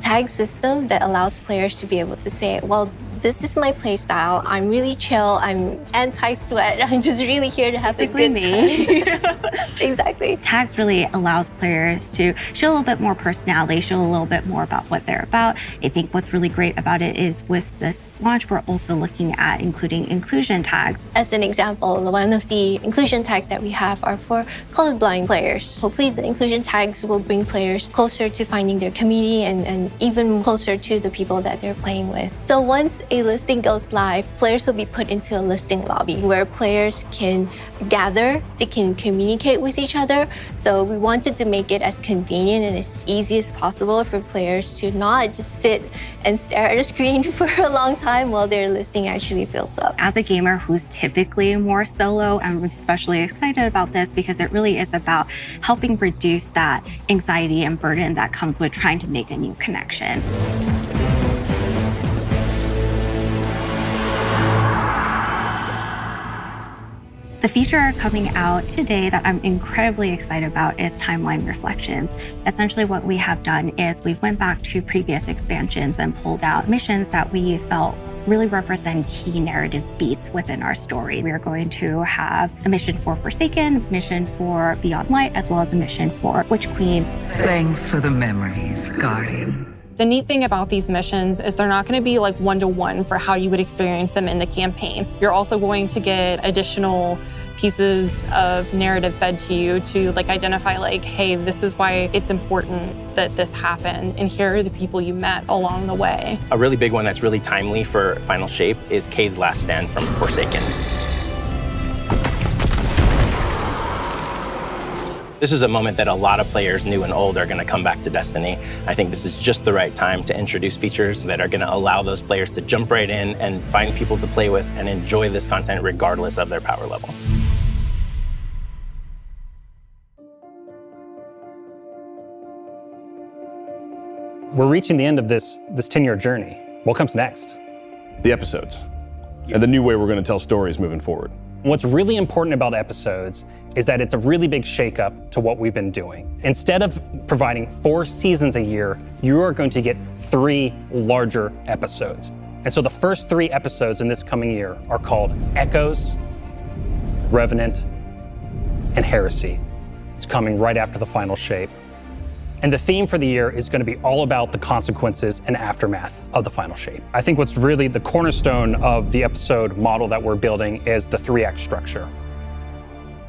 tag system that allows players to be able to say, well, this is my play style. I'm really chill. I'm anti-sweat. I'm just really here to have Basically a good time. Exactly. Tags really allows players to show a little bit more personality, show a little bit more about what they're about. I think what's really great about it is with this launch, we're also looking at including inclusion tags. As an example, one of the inclusion tags that we have are for colorblind players. Hopefully the inclusion tags will bring players closer to finding their community and even closer to the people that they're playing with. So once a listing goes live, players will be put into a listing lobby where players can gather, they can communicate with each other. So we wanted to make it as convenient and as easy as possible for players to not just sit and stare at a screen for a long time while their listing actually fills up. As a gamer who's typically more solo, I'm especially excited about this because it really is about helping reduce that anxiety and burden that comes with trying to make a new connection. The feature coming out today that I'm incredibly excited about is Timeline Reflections. Essentially what we have done is we've went back to previous expansions and pulled out missions that we felt really represent key narrative beats within our story. We are going to have a mission for Forsaken, a mission for Beyond Light, as well as a mission for Witch Queen. Thanks for the memories, Guardian. The neat thing about these missions is they're not going to be like one-to-one for how you would experience them in the campaign. You're also going to get additional pieces of narrative fed to you to like identify like, hey, this is why it's important that this happened, and here are the people you met along the way. A really big one that's really timely for Final Shape is Cade's last stand from Forsaken. This is a moment that a lot of players, new and old, are going to come back to Destiny. I think this is just the right time to introduce features that are going to allow those players to jump right in and find people to play with and enjoy this content regardless of their power level. We're reaching the end of this 10-year journey. What comes next? The episodes. and the new way we're going to tell stories moving forward. What's really important about episodes is that it's a really big shakeup to what we've been doing. Instead of providing 4 seasons a year, you are going to get 3 larger episodes. And so the first 3 episodes in this coming year are called Echoes, Revenant, and Heresy. It's coming right after the final shape. And the theme for the year is going to be all about the consequences and aftermath of the final shape. I think what's really the cornerstone of the episode model that we're building is the 3-act structure.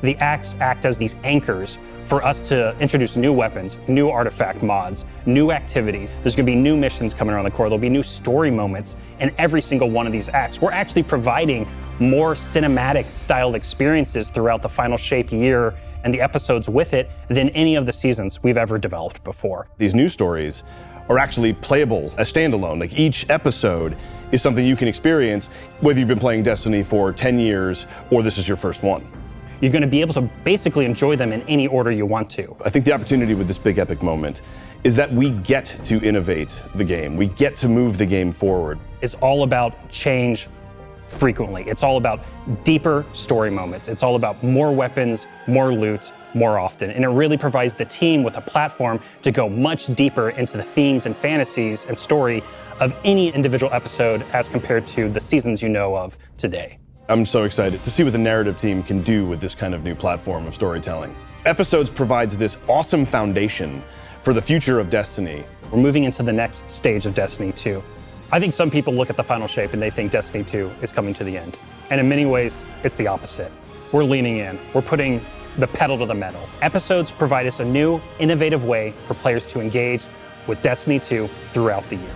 The acts act as these anchors for us to introduce new weapons, new artifact mods, new activities. There's going to be new missions coming around the core. There'll be new story moments in every single one of these acts. We're actually providing more cinematic styled experiences throughout the final shape year and the episodes with it than any of the seasons we've ever developed before. These new stories are actually playable as standalone. Like each episode is something you can experience, whether you've been playing Destiny for 10 years or this is your first one. You're going to be able to basically enjoy them in any order you want to. I think the opportunity with this big epic moment is that we get to innovate the game. We get to move the game forward. It's all about change frequently. It's all about deeper story moments. It's all about more weapons, more loot, more often. And it really provides the team with a platform to go much deeper into the themes and fantasies and story of any individual episode as compared to the seasons you know of today. I'm so excited to see what the narrative team can do with this kind of new platform of storytelling. Episodes provides this awesome foundation for the future of Destiny. We're moving into the next stage of Destiny 2. I think some people look at the final shape and they think Destiny 2 is coming to the end. And in many ways, it's the opposite. We're leaning in. We're putting the pedal to the metal. Episodes provide us a new, innovative way for players to engage with Destiny 2 throughout the year.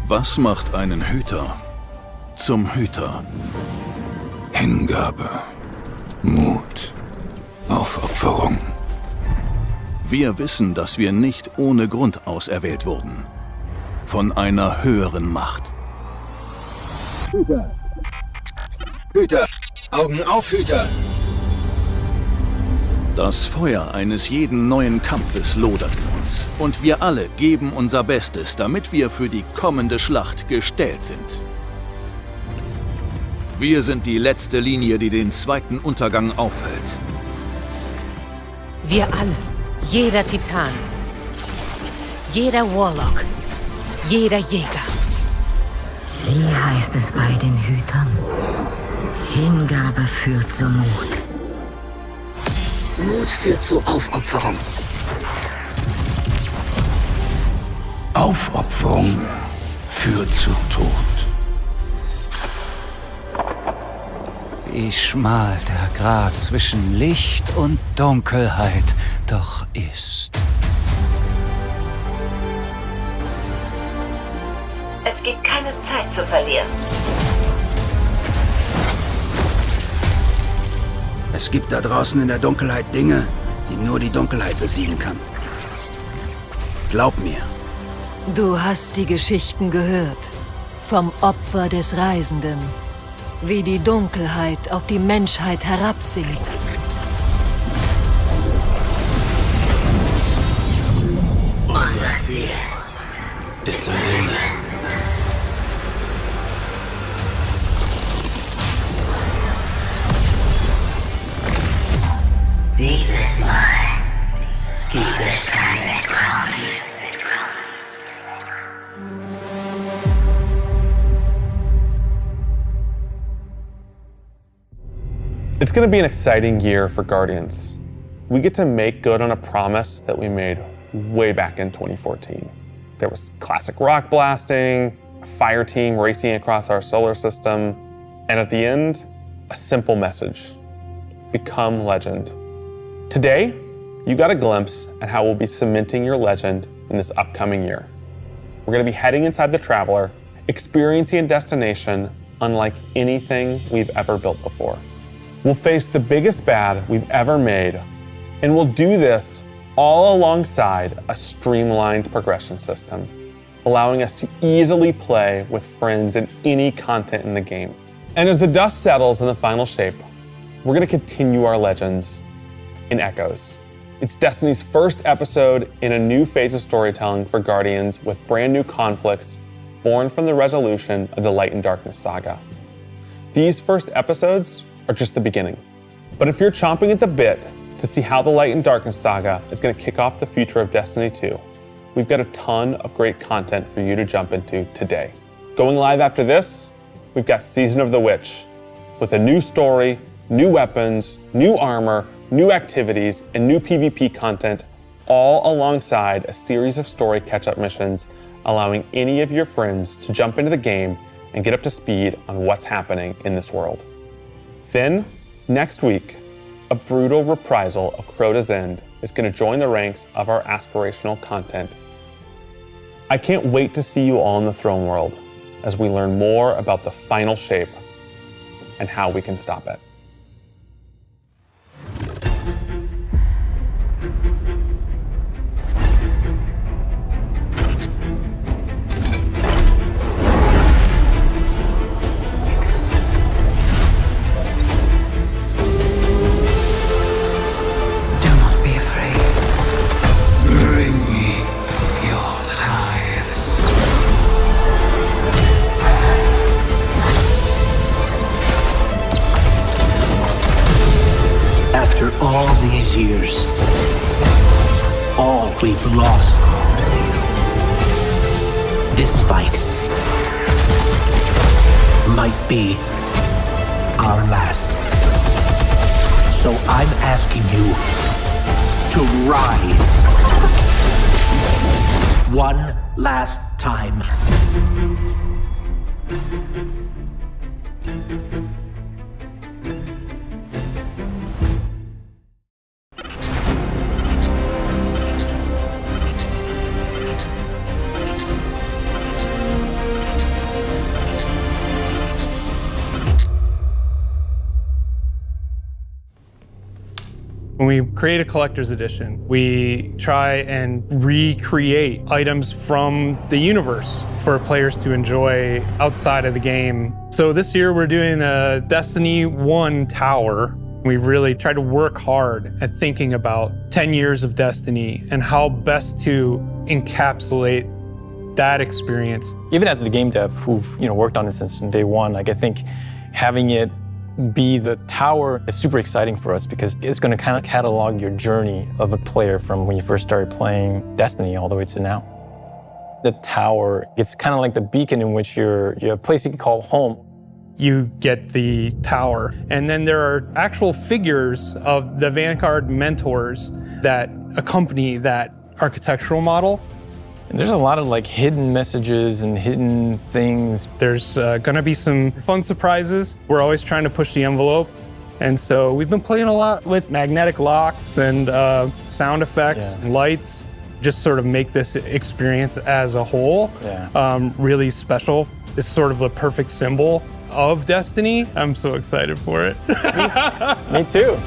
Was macht einen Hüter zum Hüter? Hingabe, Mut, Aufopferung. Wir wissen, dass wir nicht ohne Grund auserwählt wurden. Von einer höheren Macht. Hüter! Hüter! Augen auf, Hüter! Das Feuer eines jeden neuen Kampfes lodert in uns. Und wir alle geben unser Bestes, damit wir für die kommende Schlacht gestellt sind. Wir sind die letzte Linie, die den zweiten Untergang aufhält. Wir alle, jeder Titan, jeder Warlock, jeder Jäger. Wie heißt es bei den Hütern? Hingabe führt zu Mut. Mut führt zu Aufopferung. Aufopferung führt zu Tod. Wie schmal der Grat zwischen Licht und Dunkelheit doch ist. Es gibt keine Zeit zu verlieren. Es gibt da draußen in der Dunkelheit Dinge, die nur die Dunkelheit besiegen kann. Glaub mir. Du hast die Geschichten gehört. Vom Opfer des Reisenden. Wie die Dunkelheit auf die Menschheit herabsinkt. Unser Ziel ist der Himmel. Dieses Mal gibt es kein Entkommen. It's going to be an exciting year for Guardians. We get to make good on a promise that we made way back in 2014. There was classic rock blasting, a fire team racing across our solar system, and at the end, a simple message: become legend. Today, you got a glimpse at how we'll be cementing your legend in this upcoming year. We're going to be heading inside the Traveler, experiencing a destination unlike anything we've ever built before. We'll face the biggest bad we've ever made, and we'll do this all alongside a streamlined progression system, allowing us to easily play with friends in any content in the game. And as the dust settles in the final shape, we're going to continue our legends in Echoes. It's Destiny's first episode in a new phase of storytelling for Guardians with brand new conflicts born from the resolution of the Light and Darkness saga. These first episodes are just the beginning. But if you're chomping at the bit to see how the Light and Darkness saga is going to kick off the future of Destiny 2, we've got a ton of great content for you to jump into today. Going live after this, we've got Season of the Witch, with a new story, new weapons, new armor, new activities, and new PvP content, all alongside a series of story catch-up missions, allowing any of your friends to jump into the game and get up to speed on what's happening in this world. Then, next week, a brutal reprisal of Crota's End is going to join the ranks of our aspirational content. I can't wait to see you all in the throne world as we learn more about the final shape and how we can stop it. All these years, all we've lost. This fight might be our last. So I'm asking you to rise. One last time. When we create a collector's edition, we try and recreate items from the universe for players to enjoy outside of the game. So this year we're doing the Destiny 1 tower. We really tried to work hard at thinking about 10 years of Destiny and how best to encapsulate that experience. Even as the game dev who've worked on it since day one, I think having it be the tower is super exciting for us because it's going to kind of catalog your journey of a player from when you first started playing Destiny all the way to now. The tower, it's kind of like the beacon in which you're a place you can call home. You get the tower, and then there are actual figures of the Vanguard mentors that accompany that architectural model. And there's a lot of hidden messages and hidden things. There's gonna be some fun surprises. We're always trying to push the envelope. And so we've been playing a lot with magnetic locks and sound effects and lights, just sort of make this experience as a whole really special. It's sort of the perfect symbol of Destiny. I'm so excited for it. Me too.